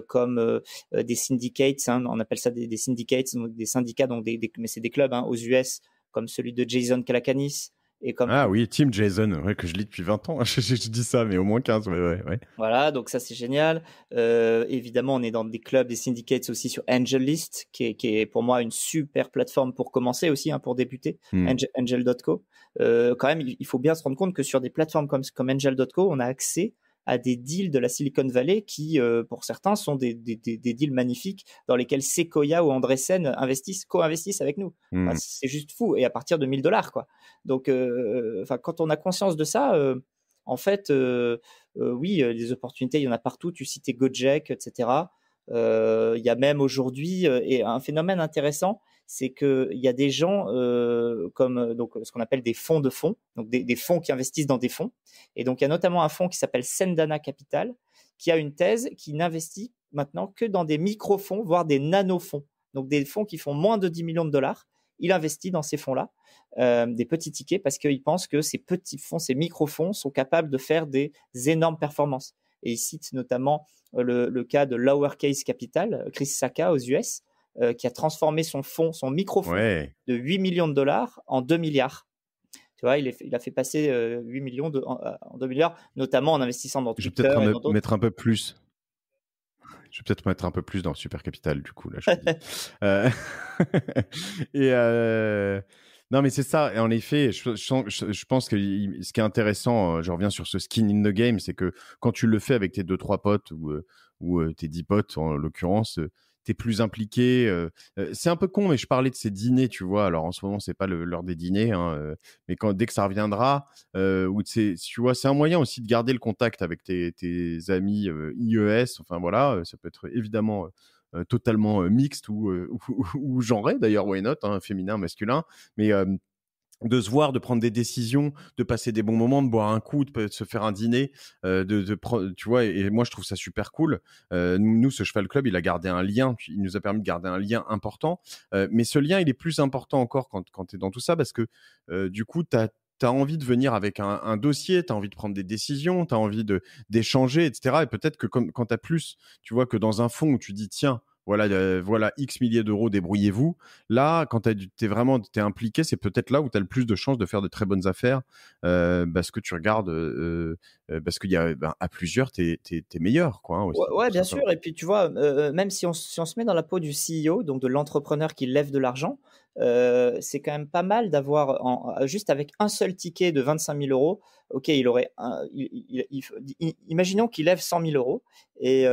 comme des syndicates. Hein, on appelle ça des syndicates, donc des syndicats, donc mais c'est des clubs hein, aux US, comme celui de Jason Calacanis. Et comme Ah oui, Team Jason, ouais, que je lis depuis 20 ans. Je dis ça, mais au moins 15, ouais. voilà, donc ça c'est génial. Évidemment, on est dans des clubs, des syndicates aussi sur AngelList, qui est pour moi une super plateforme pour commencer aussi, hein, pour débuter. Angel.co. Quand même, il faut bien se rendre compte que sur des plateformes comme Angel.co, on a accès à des deals de la Silicon Valley qui, pour certains, sont des deals magnifiques dans lesquels Sequoia ou Andreessen co-investissent avec nous. Enfin, c'est juste fou. Et à partir de $1000, quoi. Donc, quand on a conscience de ça, en fait, oui, des opportunités, il y en a partout. Tu citais Gojek, etc. Il y a même aujourd'hui, et un phénomène intéressant, c'est qu'il y a des gens comme donc ce qu'on appelle des fonds de fonds, donc des fonds qui investissent dans des fonds. Et donc, il y a notamment un fonds qui s'appelle Sendana Capital, qui a une thèse qui n'investit maintenant que dans des micro-fonds, voire des nano-fonds. Donc, des fonds qui font moins de 10 millions de dollars. Il investit dans ces fonds-là, des petits tickets, parce qu'il pense que ces petits fonds, ces micro-fonds sont capables de faire des énormes performances. Et il cite notamment le cas de Lowercase Capital, Chris Sacca aux US, qui a transformé son micro-fonds de 8 millions de dollars en 2 milliards. Tu vois, il a fait passer 8 millions en 2 milliards, notamment en investissant dans Twitter. Je vais peut-être mettre un peu plus. Je vais peut-être mettre un peu plus dans Super Capital, du coup, là, je dis. Non, mais c'est ça. Et en effet, je pense que ce qui est intéressant, je reviens sur ce skin in the game, c'est que quand tu le fais avec tes 2-3 potes ou tes 10 potes, en l'occurrence, t'es plus impliqué. C'est un peu con, mais je parlais de ces dîners, tu vois. Alors, en ce moment, c'est pas l'heure des dîners, hein, mais dès que ça reviendra, tu vois, c'est un moyen aussi de garder le contact avec tes amis IES. Enfin, voilà, ça peut être évidemment totalement mixte ou genré, d'ailleurs, why not, hein, féminin, masculin, mais de se voir, de prendre des décisions, de passer des bons moments, de boire un coup, de se faire un dîner, tu vois, et moi je trouve ça super cool. Nous, ce Cheval Club, il a gardé un lien, il nous a permis de garder un lien important, mais ce lien, il est plus important encore quand tu es dans tout ça, parce que du coup, tu as envie de venir avec un dossier, tu as envie de prendre des décisions, tu as envie d'échanger, etc. Et peut-être que quand tu as plus, tu vois, que dans un fond où tu dis, tiens, voilà X milliers d'euros, débrouillez-vous. Là, quand t'es impliqué, c'est peut-être là où tu as le plus de chances de faire de très bonnes affaires, parce que tu regardes, parce qu'il y a, à plusieurs, t'es meilleur, quoi, hein, aussi, Ouais, tout bien simplement. sûr. Et puis, tu vois, même si on se met dans la peau du CEO, donc de l'entrepreneur qui lève de l'argent, c'est quand même pas mal d'avoir, juste avec un seul ticket de 25 000 euros, ok, imaginons qu'il lève 100 000 euros et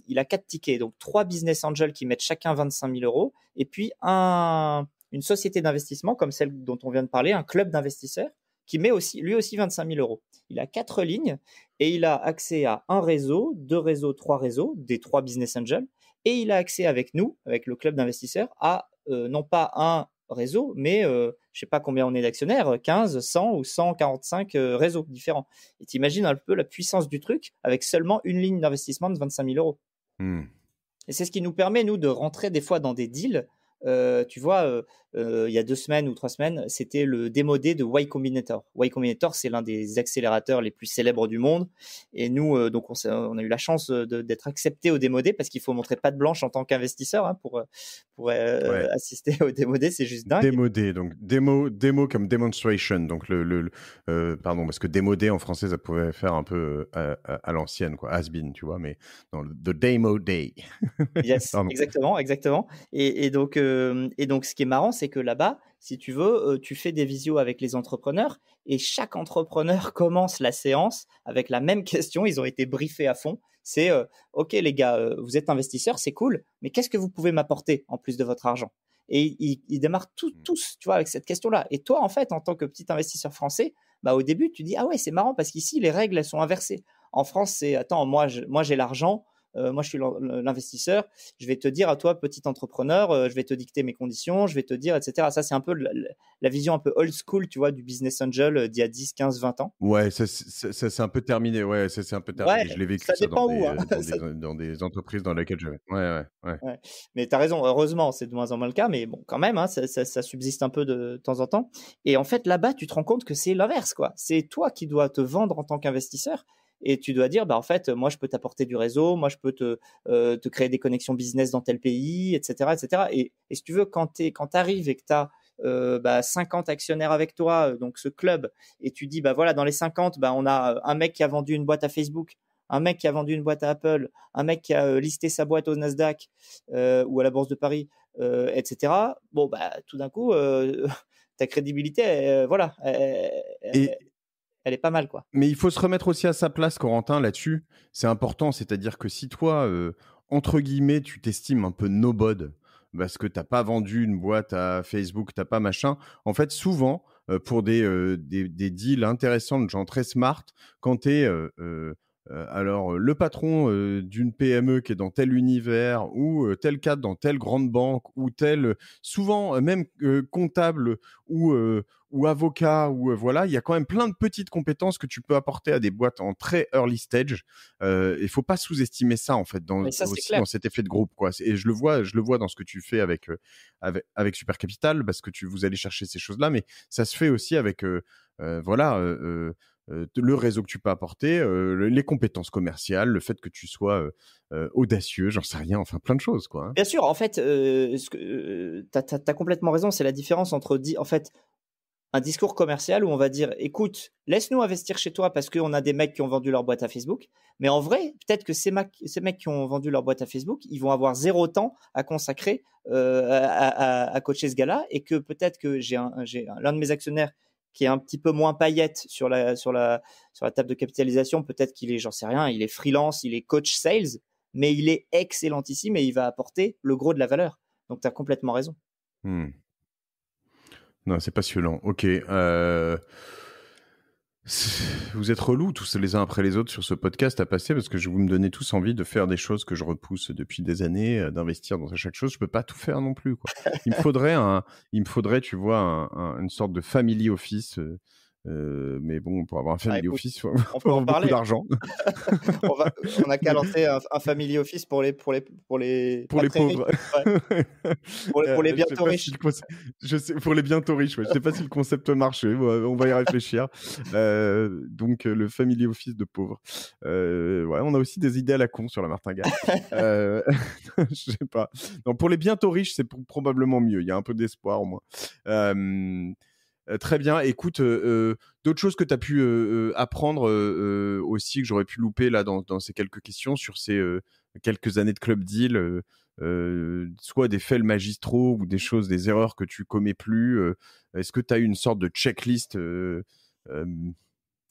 il a 4 tickets, donc 3 business angels qui mettent chacun 25 000 euros, et puis une société d'investissement comme celle dont on vient de parler, un club d'investisseurs qui met aussi, lui aussi 25 000 euros. Il a 4 lignes et il a accès à un réseau, 2 réseaux, 3 réseaux, des 3 business angels, et il a accès avec nous, avec le club d'investisseurs, à non pas un réseau, mais je ne sais pas combien on est d'actionnaires, 15, 100 ou 145 réseaux différents. Et tu imagines un peu la puissance du truc avec seulement une ligne d'investissement de 25 000 euros. Et c'est ce qui nous permet, nous, de rentrer des fois dans des deals. Tu vois, il y a 2 semaines ou 3 semaines, c'était le démo day de Y Combinator. Y Combinator, c'est l'un des accélérateurs les plus célèbres du monde. Et nous, donc, on a eu la chance d'être accepté au démo day parce qu'il faut montrer patte blanche en tant qu'investisseur, hein, pour Ouais. assister au démo day. C'est juste dingue. Démodé, donc démo comme demonstration, donc pardon, parce que démodé en français ça pouvait faire un peu à l'ancienne, quoi, has been, tu vois, mais non, the demo day. Yes, Pardon. exactement, exactement. Et donc, ce qui est marrant, c'est que là-bas, si tu veux, tu fais des visios avec les entrepreneurs et chaque entrepreneur commence la séance avec la même question. Ils ont été briefés à fond. C'est OK, les gars, vous êtes investisseurs, c'est cool, mais qu'est-ce que vous pouvez m'apporter en plus de votre argent? Et ils démarrent tous, tu vois, avec cette question-là. Et toi, en fait, en tant que petit investisseur français, bah, au début, tu dis, ah ouais, c'est marrant parce qu'ici, les règles, elles sont inversées. En France, c'est, attends, moi, j'ai l'argent. Moi, je suis l'investisseur. Je vais te dire à toi, petit entrepreneur, je vais te dicter mes conditions, je vais te dire, etc. Ça, c'est un peu la vision un peu old school, tu vois, du business angel d'il y a 10, 15, 20 ans. Ouais, ça c'est un peu terminé. Ouais, ça c'est un peu terminé. Ouais, Je l'ai vécu ça ça dépend où, hein. dans des entreprises dans lesquelles j'avais. Ouais. Ouais. Mais tu as raison, heureusement, c'est de moins en moins le cas, mais bon, quand même, hein, ça subsiste un peu de temps en temps. Et en fait, là-bas, tu te rends compte que c'est l'inverse, quoi. C'est toi qui dois te vendre en tant qu'investisseur et tu dois dire, bah, en fait, moi, je peux t'apporter du réseau, moi, je peux te créer des connexions business dans tel pays, etc., etc. Et si tu veux, quand tu arrives et que tu as 50 actionnaires avec toi, donc ce club, et tu dis, bah voilà, dans les 50, bah, on a un mec qui a vendu une boîte à Facebook, un mec qui a vendu une boîte à Apple, un mec qui a listé sa boîte au Nasdaq ou à la Bourse de Paris, etc. Bon, bah, tout d'un coup, ta crédibilité, voilà, Et elle est pas mal, quoi. mais il faut se remettre aussi à sa place, Corentin, là-dessus. C'est important, c'est-à-dire que si toi, entre guillemets, tu t'estimes un peu nobody parce que t'as pas vendu une boîte à Facebook, t'as pas machin. En fait, souvent, pour des deals intéressants de gens très smart, quand tu es alors le patron d'une PME qui est dans tel univers ou tel cadre dans telle grande banque ou tel souvent même comptable ou avocat ou voilà, il y a quand même plein de petites compétences que tu peux apporter à des boîtes en très early stage. Il faut pas sous-estimer ça en fait Mais ça, c'est aussi clair. dans cet effet de groupe, quoi. Et je le vois dans ce que tu fais avec Super Capital parce que vous allez chercher ces choses-là, mais ça se fait aussi avec voilà. Le réseau que tu peux apporter, les compétences commerciales, le fait que tu sois audacieux, j'en sais rien, enfin plein de choses, quoi. Hein. Bien sûr, en fait, t'as complètement raison. C'est la différence entre en fait, un discours commercial où on va dire, écoute, laisse-nous investir chez toi parce qu'on a des mecs qui ont vendu leur boîte à Facebook. Mais en vrai, peut-être que ces mecs qui ont vendu leur boîte à Facebook, ils vont avoir 0 temps à consacrer à coacher ce gars-là, et que peut-être que j'ai l'un de mes actionnaires qui est un petit peu moins paillette sur la table de capitalisation. Peut-être qu'il est, j'en sais rien, il est freelance, il est coach sales, mais il est excellentissime et il va apporter le gros de la valeur. Donc, tu as complètement raison. Non, c'est passionnant. Ok. Vous êtes relous tous les uns après les autres sur ce podcast à passer parce que vous me donnez tous envie de faire des choses que je repousse depuis des années, d'investir dans chaque chose. Je peux pas tout faire non plus, quoi. Il me faudrait, tu vois, une sorte de family office Mais bon, pour avoir un family office, faut on peut en avoir parler. beaucoup d'argent. On a qu'à lancer un family office pour les pauvres. Ouais. Pour les bientôt riches. Pour les bientôt riches, ouais. Je sais pas si le concept marche. On va y réfléchir. Donc, le family office de pauvres. Ouais, on a aussi des idées à la con sur la martingale. Je sais pas. Non, pour les bientôt riches, c'est probablement mieux. Il y a un peu d'espoir au moins. Très bien. Écoute, d'autres choses que tu as pu apprendre aussi, que j'aurais pu louper là dans ces quelques questions sur ces quelques années de Club Deal, soit des fails magistraux ou des choses, des erreurs que tu commets plus. Est-ce que tu as eu une sorte de checklist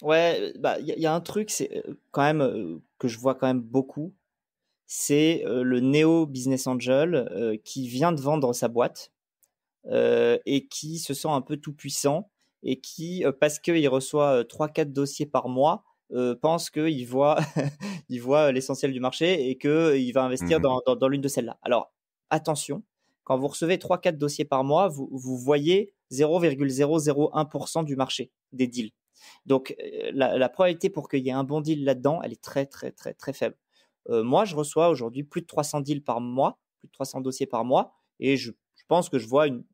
Ouais, bah il y a un truc, c'est quand même que je vois quand même beaucoup, c'est le néo business angel qui vient de vendre sa boîte. Et qui se sent un peu tout puissant et qui, parce qu'il reçoit 3-4 dossiers par mois, pense qu'il voit, il voit l'essentiel du marché et qu'il va investir dans l'une de celles-là. Alors, attention, quand vous recevez 3-4 dossiers par mois, vous voyez 0,001% du marché des deals. Donc, la probabilité pour qu'il y ait un bon deal là-dedans, elle est très, très, très, très faible. Moi, je reçois aujourd'hui plus de 300 deals par mois, plus de 300 dossiers par mois, et je pense que je vois une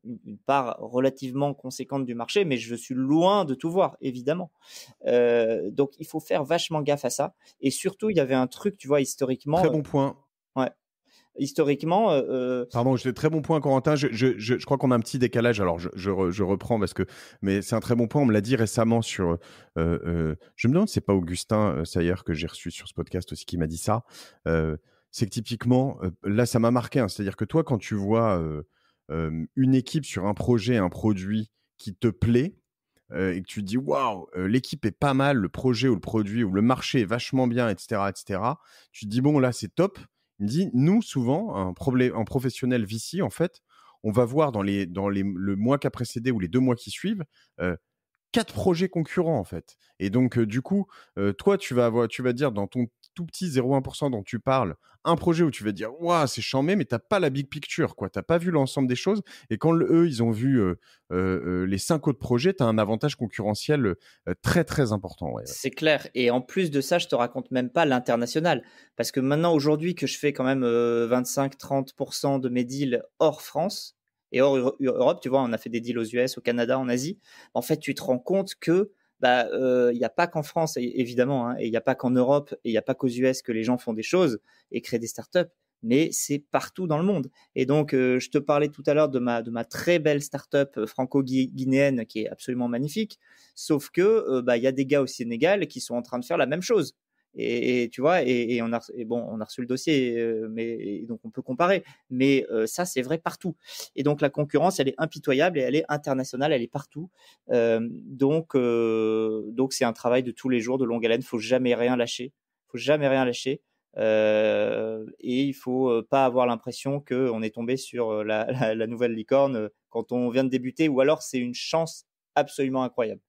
part relativement conséquente du marché, mais je suis loin de tout voir, évidemment. Donc, il faut faire vachement gaffe à ça. Et surtout, il y avait un truc, tu vois, historiquement. Très bon point. Ouais. Historiquement. Pardon, très bon point, Corentin. Je crois qu'on a un petit décalage. Alors, je reprends mais c'est un très bon point. On me l'a dit récemment sur. Je me demande, c'est pas Augustin Sayer que j'ai reçu sur ce podcast aussi qui m'a dit ça. C'est que typiquement, là, ça m'a marqué. Hein, c'est-à-dire que toi, quand tu vois une équipe sur un projet, un produit qui te plaît et que tu te dis waouh, l'équipe est pas mal, le projet ou le produit ou le marché est vachement bien, etc., tu te dis bon, là, c'est top. Il me dit, nous, souvent, un professionnel VC, en fait, on va voir le mois qui a précédé ou les 2 mois qui suivent, 4 projets concurrents, en fait. Et donc, du coup, toi, tu vas dire dans ton tout petit 0,1% dont tu parles, un projet où tu vas dire, waouh, c'est chambé, mais tu n'as pas la big picture, quoi. Tu n'as pas vu l'ensemble des choses. Et quand eux, ils ont vu les 5 autres projets, tu as un avantage concurrentiel très, très important. Ouais. C'est clair. Et en plus de ça, je te raconte même pas l'international. Parce que maintenant, aujourd'hui, que je fais quand même 25-30% de mes deals hors France et hors Europe, tu vois, on a fait des deals aux US, au Canada, en Asie. En fait, tu te rends compte que il n'y a pas qu'en France, évidemment, hein, et il n'y a pas qu'en Europe, et il n'y a pas qu'aux US que les gens font des choses et créent des startups, mais c'est partout dans le monde. Et donc, je te parlais tout à l'heure de ma très belle startup franco-guinéenne qui est absolument magnifique, sauf que y a des gars au Sénégal qui sont en train de faire la même chose. Et tu vois, et on a reçu le dossier, mais donc on peut comparer. Mais ça, c'est vrai partout. Et donc la concurrence, elle est impitoyable et elle est internationale, elle est partout. Donc c'est un travail de tous les jours, de longue haleine. Faut jamais rien lâcher. Et il faut pas avoir l'impression qu'on est tombé sur la nouvelle licorne quand on vient de débuter, ou alors c'est une chance absolument incroyable.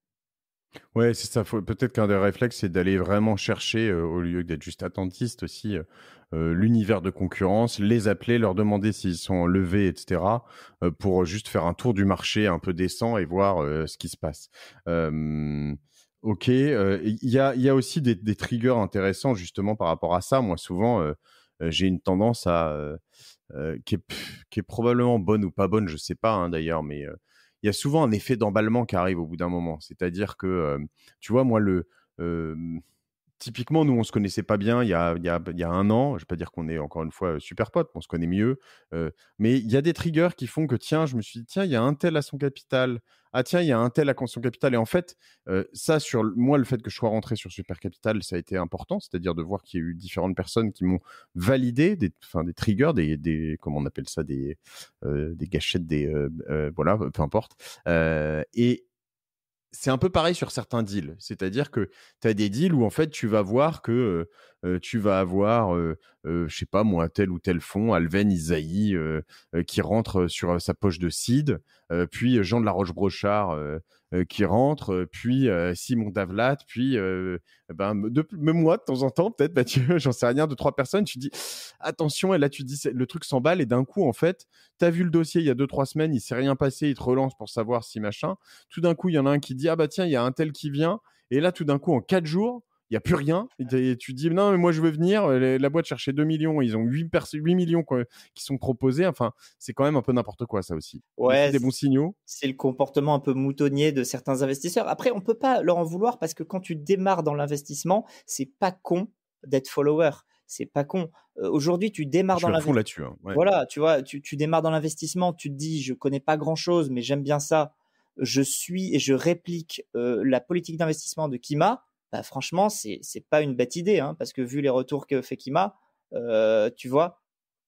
Ouais, c'est ça. Peut-être qu'un des réflexes, c'est d'aller vraiment chercher, au lieu d'être juste attentiste aussi, l'univers de concurrence, les appeler, leur demander s'ils sont levés, etc., pour juste faire un tour du marché un peu décent et voir ce qui se passe. Ok, il y a aussi des triggers intéressants justement par rapport à ça. Moi, souvent, j'ai une tendance qui est probablement bonne ou pas bonne, je sais pas hein, d'ailleurs, mais il y a souvent un effet d'emballement qui arrive au bout d'un moment. C'est-à-dire que, tu vois, moi, typiquement, nous, on ne se connaissait pas bien il y a 1 an. Je ne vais pas dire qu'on est encore une fois super potes, on se connaît mieux. Mais il y a des triggers qui font que, tiens, je me suis dit, tiens, il y a un tel à son capital. Ah, tiens, il y a un tel à son capital. Et en fait, ça, sur moi, le fait que je sois rentré sur Super Capital, ça a été important. C'est-à-dire de voir qu'il y a eu différentes personnes qui m'ont validé des triggers, comment on appelle ça, des gâchettes, voilà, peu importe. Et c'est un peu pareil sur certains deals. C'est-à-dire que tu as des deals où en fait tu vas voir que tu vas avoir, je sais pas moi, tel ou tel fonds, Alven Isaïe, qui rentre sur sa poche de seed, puis Jean de la Roche-Brochard qui rentre, puis Simon Davlat, puis même moi de temps en temps, peut-être Mathieu, j'en sais rien, 2-3 personnes, tu dis attention, et là tu dis le truc s'emballe, et d'un coup, en fait, tu as vu le dossier il y a 2-3 semaines, il s'est rien passé, il te relance pour savoir si machin. Tout d'un coup, il y en a un qui dit ah bah tiens, il y a un tel qui vient, et là tout d'un coup, en 4 jours, il n'y a plus rien. Et tu dis, non, mais moi, je veux venir. La boîte cherchait 2 millions. Ils ont 8 millions qui sont proposés. Enfin, c'est quand même un peu n'importe quoi, ça aussi. Mais c'est Ouais, des bons signaux. c'est le comportement un peu moutonnier de certains investisseurs. Après, on peut pas leur en vouloir parce que quand tu démarres dans l'investissement, c'est pas con d'être follower. C'est pas con. Aujourd'hui, tu démarres Je dans suis à fond l'investissement. là-dessus. Hein. Ouais. Voilà, tu vois, tu démarres dans l'investissement, tu te dis, je connais pas grand-chose, mais j'aime bien ça. Je suis et je réplique la politique d'investissement de Kima. Bah, franchement, c'est pas une bête idée, hein, parce que vu les retours que fait Kima, tu vois,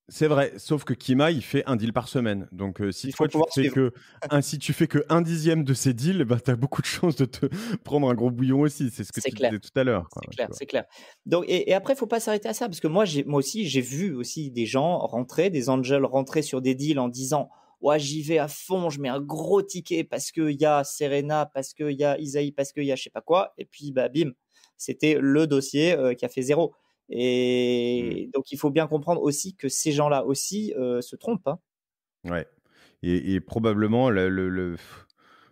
C'est vrai, sauf que Kima, il fait un deal par semaine. Donc, si il faut toi, pouvoir suivre. si tu fais que 1/10 de ces deals, bah, tu as beaucoup de chances de te prendre un gros bouillon aussi. C'est ce que C'est tu clair. disais tout à l'heure. Quoi, C'est tu clair, vois. c'est clair. Donc, et après, il faut pas s'arrêter à ça, parce que moi aussi, j'ai vu aussi des gens rentrer, des angels rentrer sur des deals en disant, ouais, j'y vais à fond, je mets un gros ticket parce qu'il y a Serena, parce qu'il y a Isaïe, parce qu'il y a je sais pas quoi, et puis bah bim, c'était le dossier qui a fait zéro. Mm. Et donc, il faut bien comprendre aussi que ces gens-là aussi se trompent, hein. Ouais. Et probablement,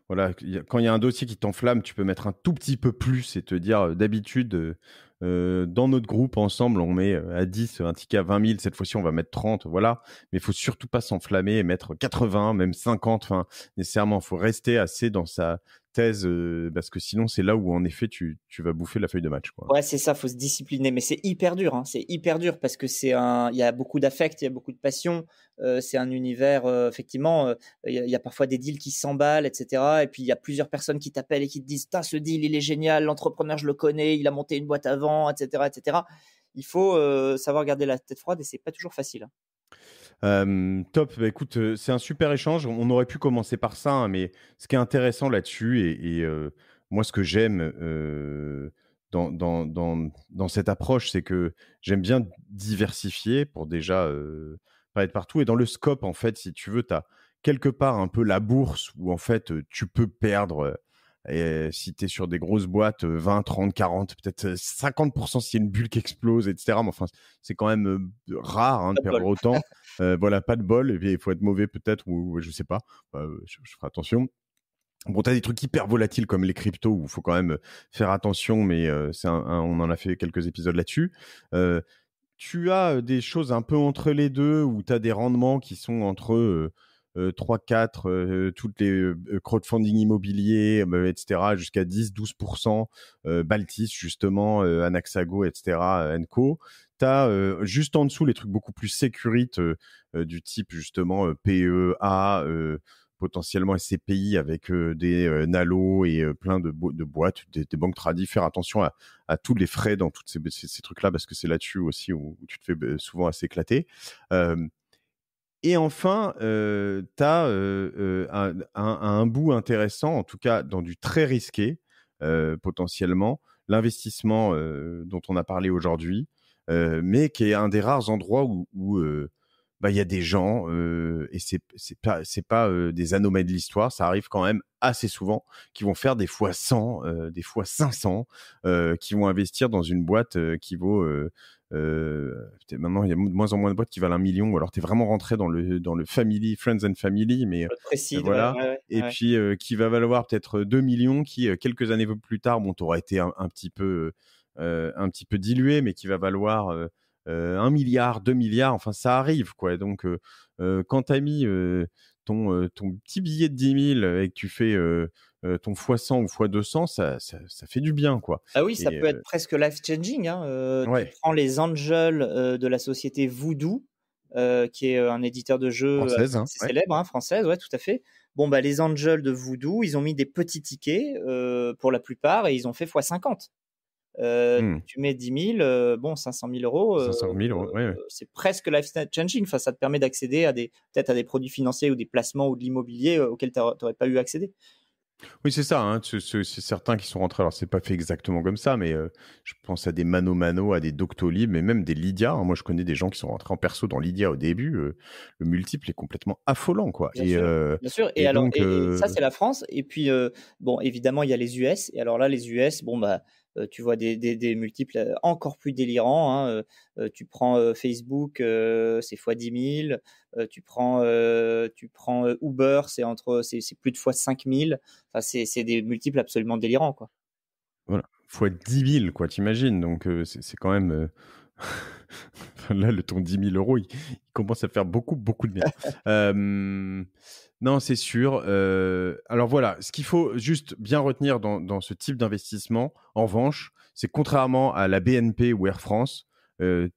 voilà, quand il y a un dossier qui t'enflamme, tu peux mettre un tout petit peu plus et te dire, d'habitude, dans notre groupe, ensemble, on met à 10 un ticket à 20 000. Cette fois-ci, on va mettre 30. Voilà. Mais il faut surtout pas s'enflammer et mettre 80, même 50. Enfin, nécessairement, il faut rester assez dans sa thèse parce que sinon, c'est là où, en effet, tu vas bouffer la feuille de match, quoi. Ouais, c'est ça, faut se discipliner, mais c'est hyper dur, hein. C'est hyper dur parce que il y a beaucoup d'affect, il y a beaucoup de passion. C'est un univers, effectivement, il y a parfois des deals qui s'emballent, etc. Et puis il y a plusieurs personnes qui t'appellent et qui te disent, ce deal, il est génial, l'entrepreneur, je le connais, il a monté une boîte avant, etc., etc. Il faut savoir garder la tête froide et c'est pas toujours facile, hein. Top. Bah, écoute, c'est un super échange. On aurait pu commencer par ça, hein, mais ce qui est intéressant là-dessus, moi, ce que j'aime dans cette approche, c'est que j'aime bien diversifier pour déjà pas être partout. Et dans le scope, en fait, si tu veux, tu as quelque part un peu la bourse où, en fait, tu peux perdre. Et si tu es sur des grosses boîtes, 20, 30, 40, peut-être 50% s'il y a une bulle qui explose, etc. Mais enfin, c'est quand même rare, hein, de Pas de perdre bol. autant. Voilà, pas de bol. Et puis, il faut être mauvais peut-être, ou je sais pas. Je ferai attention. Bon, tu as des trucs hyper volatiles comme les cryptos où il faut quand même faire attention, mais on en a fait quelques épisodes là-dessus. Tu as des choses un peu entre les deux où tu as des rendements qui sont entre 3-4, toutes les crowdfunding immobiliers, etc., jusqu'à 10-12%, Baltis, justement, Anaxago, etc., Enco. Tu as juste en dessous les trucs beaucoup plus sécurites du type, justement, PEA, potentiellement SCPI avec des Nalo et plein de boîtes, des banques tradies. Faire attention à tous les frais dans tous ces trucs-là, parce que c'est là-dessus aussi où tu te fais souvent assez éclater. Et enfin, tu as un bout intéressant, en tout cas dans du très risqué, potentiellement, l'investissement dont on a parlé aujourd'hui, mais qui est un des rares endroits où il y a des gens, et c'est pas des anomalies de l'histoire, ça arrive quand même assez souvent, qui vont faire des fois 100, des fois 500, qui vont investir dans une boîte qui vaut... maintenant, il y a de moins en moins de boîtes qui valent 1 million, ou alors tu es vraiment rentré dans le family, friends and family, mais Précide, ouais, voilà. ouais, Et ouais. puis, qui va valoir peut-être 2 millions, qui, quelques années plus tard, bon, t'auras été un petit peu dilué, mais qui va valoir 1 milliard, 2 milliards, enfin, ça arrive, quoi. Donc, quand tu as mis ton petit billet de 10 000 et que tu fais ton x100 ou x200, ça fait du bien, quoi. Ah oui, ça Et peut être presque life changing, hein. Tu ouais, prends les angels de la société Voodoo, qui est un éditeur de jeux française, hein, assez ouais. célèbre, hein, française, ouais, tout à fait. Bon, bah, les angels de Voodoo, ils ont mis des petits tickets pour la plupart et ils ont fait x50. Hmm. Tu mets 10 000, bon, 500 000 euros, 500 000 euros, ouais, ouais. c'est presque life changing. Enfin, ça te permet d'accéder à peut-être à des produits financiers ou des placements ou de l'immobilier auxquels tu n'aurais pas eu accéder. Oui, c'est ça, hein, c'est certains qui sont rentrés. Alors, c'est pas fait exactement comme ça, mais je pense à des Mano Mano, à des Doctolib, mais même des Lydia, hein. Moi, je connais des gens qui sont rentrés en perso dans Lydia au début. Le multiple est complètement affolant, quoi. Bien sûr, bien sûr. Et Et alors, donc, et ça, c'est la France. Et puis, bon, évidemment, il y a les US. Et alors là, les US, bon, bah, tu vois des multiples encore plus délirants, hein. Tu prends Facebook, c'est fois 10 000. Tu prends Uber, c'est plus de fois 5 000. Enfin, c'est des multiples absolument délirants, quoi. voilà, fois 10 000, quoi, t'imagines. Donc, c'est quand même. Enfin, là, ton 10 000 euros, il commence à faire beaucoup, beaucoup de bien. Non, c'est sûr. Alors voilà, ce qu'il faut juste bien retenir dans ce type d'investissement, en revanche, c'est contrairement à la BNP ou Air France, les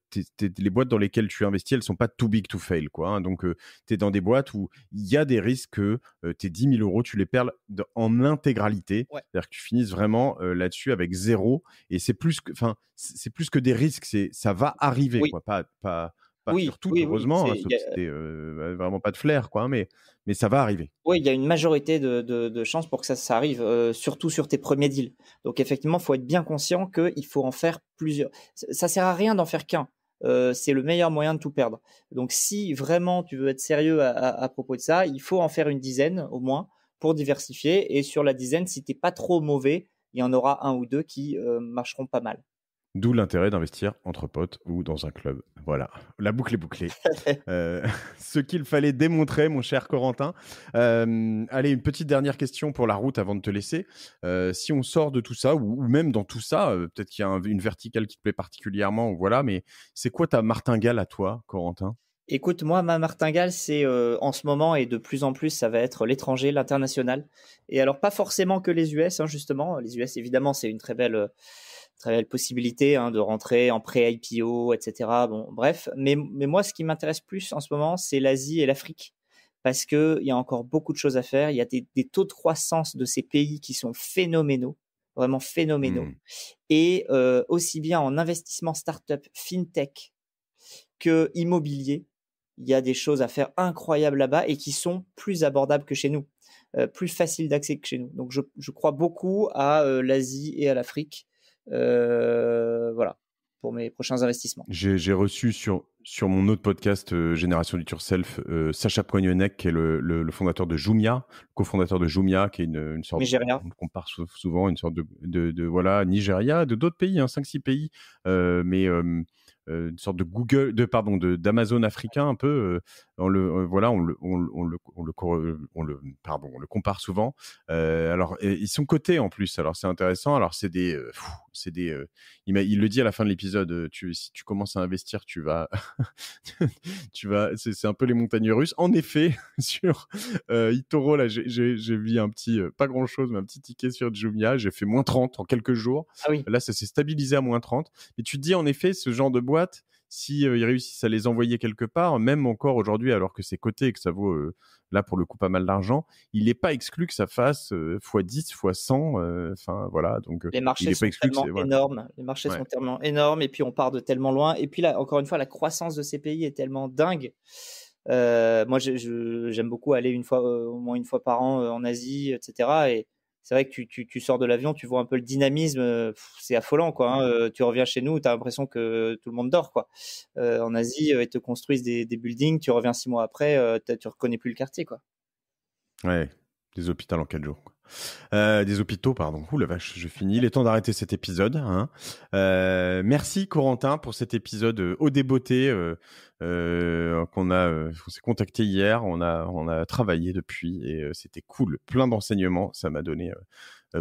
boîtes dans lesquelles tu investis, elles sont pas too big to fail, quoi, hein. Donc, tu es dans des boîtes où il y a des risques que tes 10 000 euros, tu les perds en intégralité. Ouais. C'est-à-dire que tu finisses vraiment là-dessus avec zéro. Et c'est plus que des risques, ça va arriver, Oui, quoi. Pas oui, sur toutes, oui, oui. heureusement, hein, sauf si t'es vraiment pas de flair, quoi, hein, mais ça va arriver. Oui, il y a une majorité de chances pour que ça arrive, surtout sur tes premiers deals. Donc effectivement, il faut être bien conscient qu'il faut en faire plusieurs. Ça sert à rien d'en faire qu'un. C'est le meilleur moyen de tout perdre. Donc si vraiment tu veux être sérieux à propos de ça, il faut en faire une dizaine au moins pour diversifier. Et sur la dizaine, si t'es pas trop mauvais, il y en aura un ou deux qui marcheront pas mal. D'où l'intérêt d'investir entre potes ou dans un club. Voilà, la boucle est bouclée. Ce qu'il fallait démontrer, mon cher Corentin. Allez, une petite dernière question pour la route avant de te laisser. Si on sort de tout ça, ou même dans tout ça, peut-être qu'il y a une verticale qui te plaît particulièrement, voilà, mais c'est quoi ta martingale à toi, Corentin? Écoute, moi, ma martingale, c'est en ce moment et de plus en plus, ça va être l'étranger, l'international. Et alors, pas forcément que les US, hein, justement. Les US, évidemment, c'est une très belle possibilité, hein, de rentrer en pré-IPO, etc. Bon, bref. Mais moi, ce qui m'intéresse plus en ce moment, c'est l'Asie et l'Afrique. Parce qu'il y a encore beaucoup de choses à faire. Il y a des taux de croissance de ces pays qui sont phénoménaux, vraiment phénoménaux. Et aussi bien en investissement startup, fintech que immobilier, il y a des choses à faire incroyables là-bas et qui sont plus abordables que chez nous, plus faciles d'accès que chez nous. Donc je crois beaucoup à l'Asie et à l'Afrique, voilà, pour mes prochains investissements. J'ai reçu sur mon autre podcast Génération Do It Yourself Sacha Poignonnec, qui est le fondateur de Jumia, le cofondateur de Jumia, qui est une sorte, Nigeria. on compare souvent, une sorte voilà, Nigeria, de d'autres pays, hein, 5-6 pays, mais une sorte de Google, d'Amazon africain un peu. Voilà, on le compare souvent. Alors, ils sont cotés en plus. Alors, c'est intéressant. Alors, il le dit à la fin de l'épisode. Si tu commences à investir, tu vas, c'est un peu les montagnes russes. En effet, sur eToro, là, j'ai mis un petit, pas grand chose, mais un petit ticket sur Jumia. J'ai fait moins 30 en quelques jours. Ah oui. Là, ça s'est stabilisé à moins 30. Et tu te dis, en effet, ce genre de boîte, si ils réussissent à les envoyer quelque part, même encore aujourd'hui, alors que c'est coté et que ça vaut, là, pour le coup, pas mal d'argent, il n'est pas exclu que ça fasse x10, x100. Enfin, voilà. Donc, Les il marchés n'est pas sont exclu que tellement c'est. Voilà. énormes. Les marchés sont tellement énormes et puis on part de tellement loin. Et puis là, encore une fois, la croissance de ces pays est tellement dingue. Moi, j'aime beaucoup aller au moins une fois par an en Asie, etc. Et c'est vrai que tu sors de l'avion, tu vois un peu le dynamisme, c'est affolant, quoi, hein. Tu reviens chez nous, tu as l'impression que tout le monde dort, quoi. En Asie, ils te construisent des buildings, tu reviens 6 mois après, tu reconnais plus le quartier, quoi. Ouais, des hôpitaux en 4 jours, quoi. Des hôpitaux, pardon. Ouh la vache, je finis. Il est temps d'arrêter cet épisode, hein. Merci Corentin pour cet épisode haut des beautés on s'est contacté hier, on a travaillé depuis et c'était cool, plein d'enseignements, ça m'a donné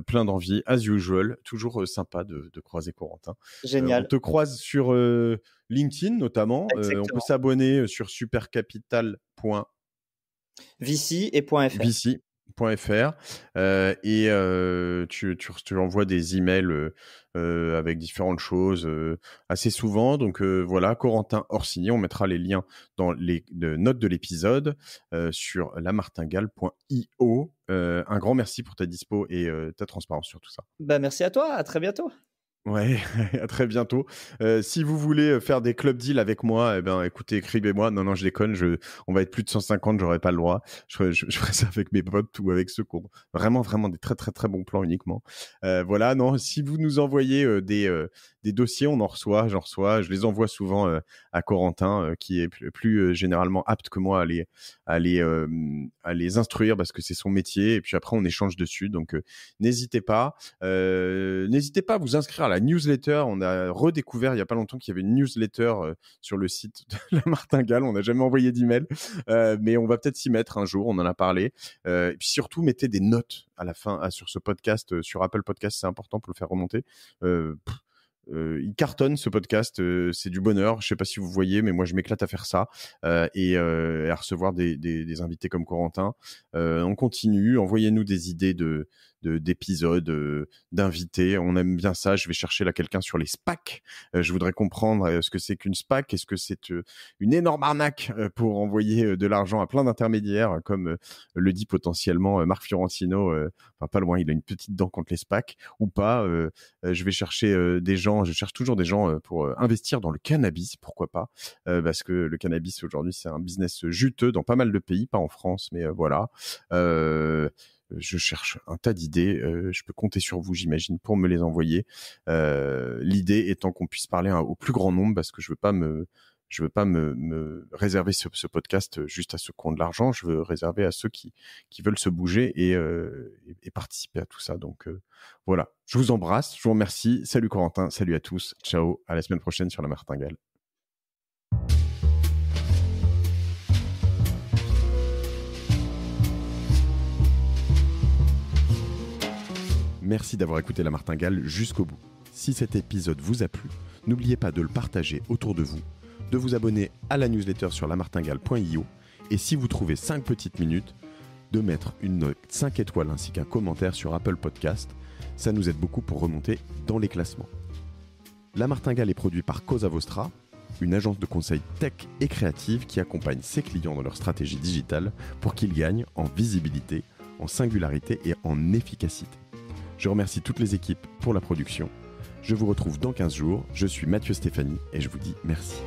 plein d'envie, as usual, toujours sympa de croiser Corentin. On Génial. te croise sur LinkedIn notamment, on peut Exactement. s'abonner sur supercapital.vc.fr VC et .fr. et tu envoies des emails avec différentes choses assez souvent. Donc voilà, Corentin Orsini, on mettra les liens dans les notes de l'épisode sur lamartingale.io. Un grand merci pour ta dispo et ta transparence sur tout ça. Bah, merci à toi, à très bientôt. Ouais, à très bientôt. Si vous voulez faire des club deals avec moi, eh ben, écoutez, écrivez-moi. Non, je déconne. On va être plus de 150, j'aurai pas le droit. Je ferai ça avec mes potes ou avec ceux qui ont vraiment, vraiment des très, très, très bons plans uniquement. Voilà, non, si vous nous envoyez des dossiers, j'en reçois. Je les envoie souvent à Corentin, qui est plus généralement apte que moi à les instruire parce que c'est son métier. Et puis après, on échange dessus. Donc, n'hésitez pas. N'hésitez pas à vous inscrire à la newsletter. On a redécouvert il y a pas longtemps qu'il y avait une newsletter sur le site de la Martingale. On n'a jamais envoyé d'email, mais on va peut-être s'y mettre un jour. On en a parlé. Et puis surtout, mettez des notes à la fin sur ce podcast, sur Apple Podcast. C'est important pour le faire remonter. Il cartonne ce podcast, c'est du bonheur. Je sais pas si vous voyez, mais moi je m'éclate à faire ça et à recevoir des invités comme Corentin. On continue, envoyez-nous des idées d'épisodes, d'invités. On aime bien ça. Je vais chercher là quelqu'un sur les SPAC. Je voudrais comprendre ce que c'est qu'une SPAC. Est-ce que c'est une énorme arnaque pour envoyer de l'argent à plein d'intermédiaires, comme le dit potentiellement Marc Fiorentino, enfin pas loin, il a une petite dent contre les SPAC ou pas. Je vais chercher des gens, je cherche toujours des gens pour investir dans le cannabis, pourquoi pas, parce que le cannabis aujourd'hui c'est un business juteux dans pas mal de pays, pas en France, mais voilà. Je cherche un tas d'idées. Je peux compter sur vous, j'imagine, pour me les envoyer. L'idée étant qu'on puisse parler au plus grand nombre, parce que je veux pas me réserver ce podcast juste à ceux qui ont de l'argent. Je veux réserver à ceux qui veulent se bouger et participer à tout ça. Donc voilà, je vous embrasse, je vous remercie. Salut Corentin, salut à tous. Ciao, à la semaine prochaine sur la Martingale. Merci d'avoir écouté La Martingale jusqu'au bout. Si cet épisode vous a plu, n'oubliez pas de le partager autour de vous, de vous abonner à la newsletter sur lamartingale.io et si vous trouvez 5 petites minutes, de mettre une note 5 étoiles ainsi qu'un commentaire sur Apple Podcast. Ça nous aide beaucoup pour remonter dans les classements. La Martingale est produit par Cosa Vostra, une agence de conseil tech et créative qui accompagne ses clients dans leur stratégie digitale pour qu'ils gagnent en visibilité, en singularité et en efficacité. Je remercie toutes les équipes pour la production. Je vous retrouve dans 15 jours. Je suis Mathieu Stéphanie et je vous dis merci.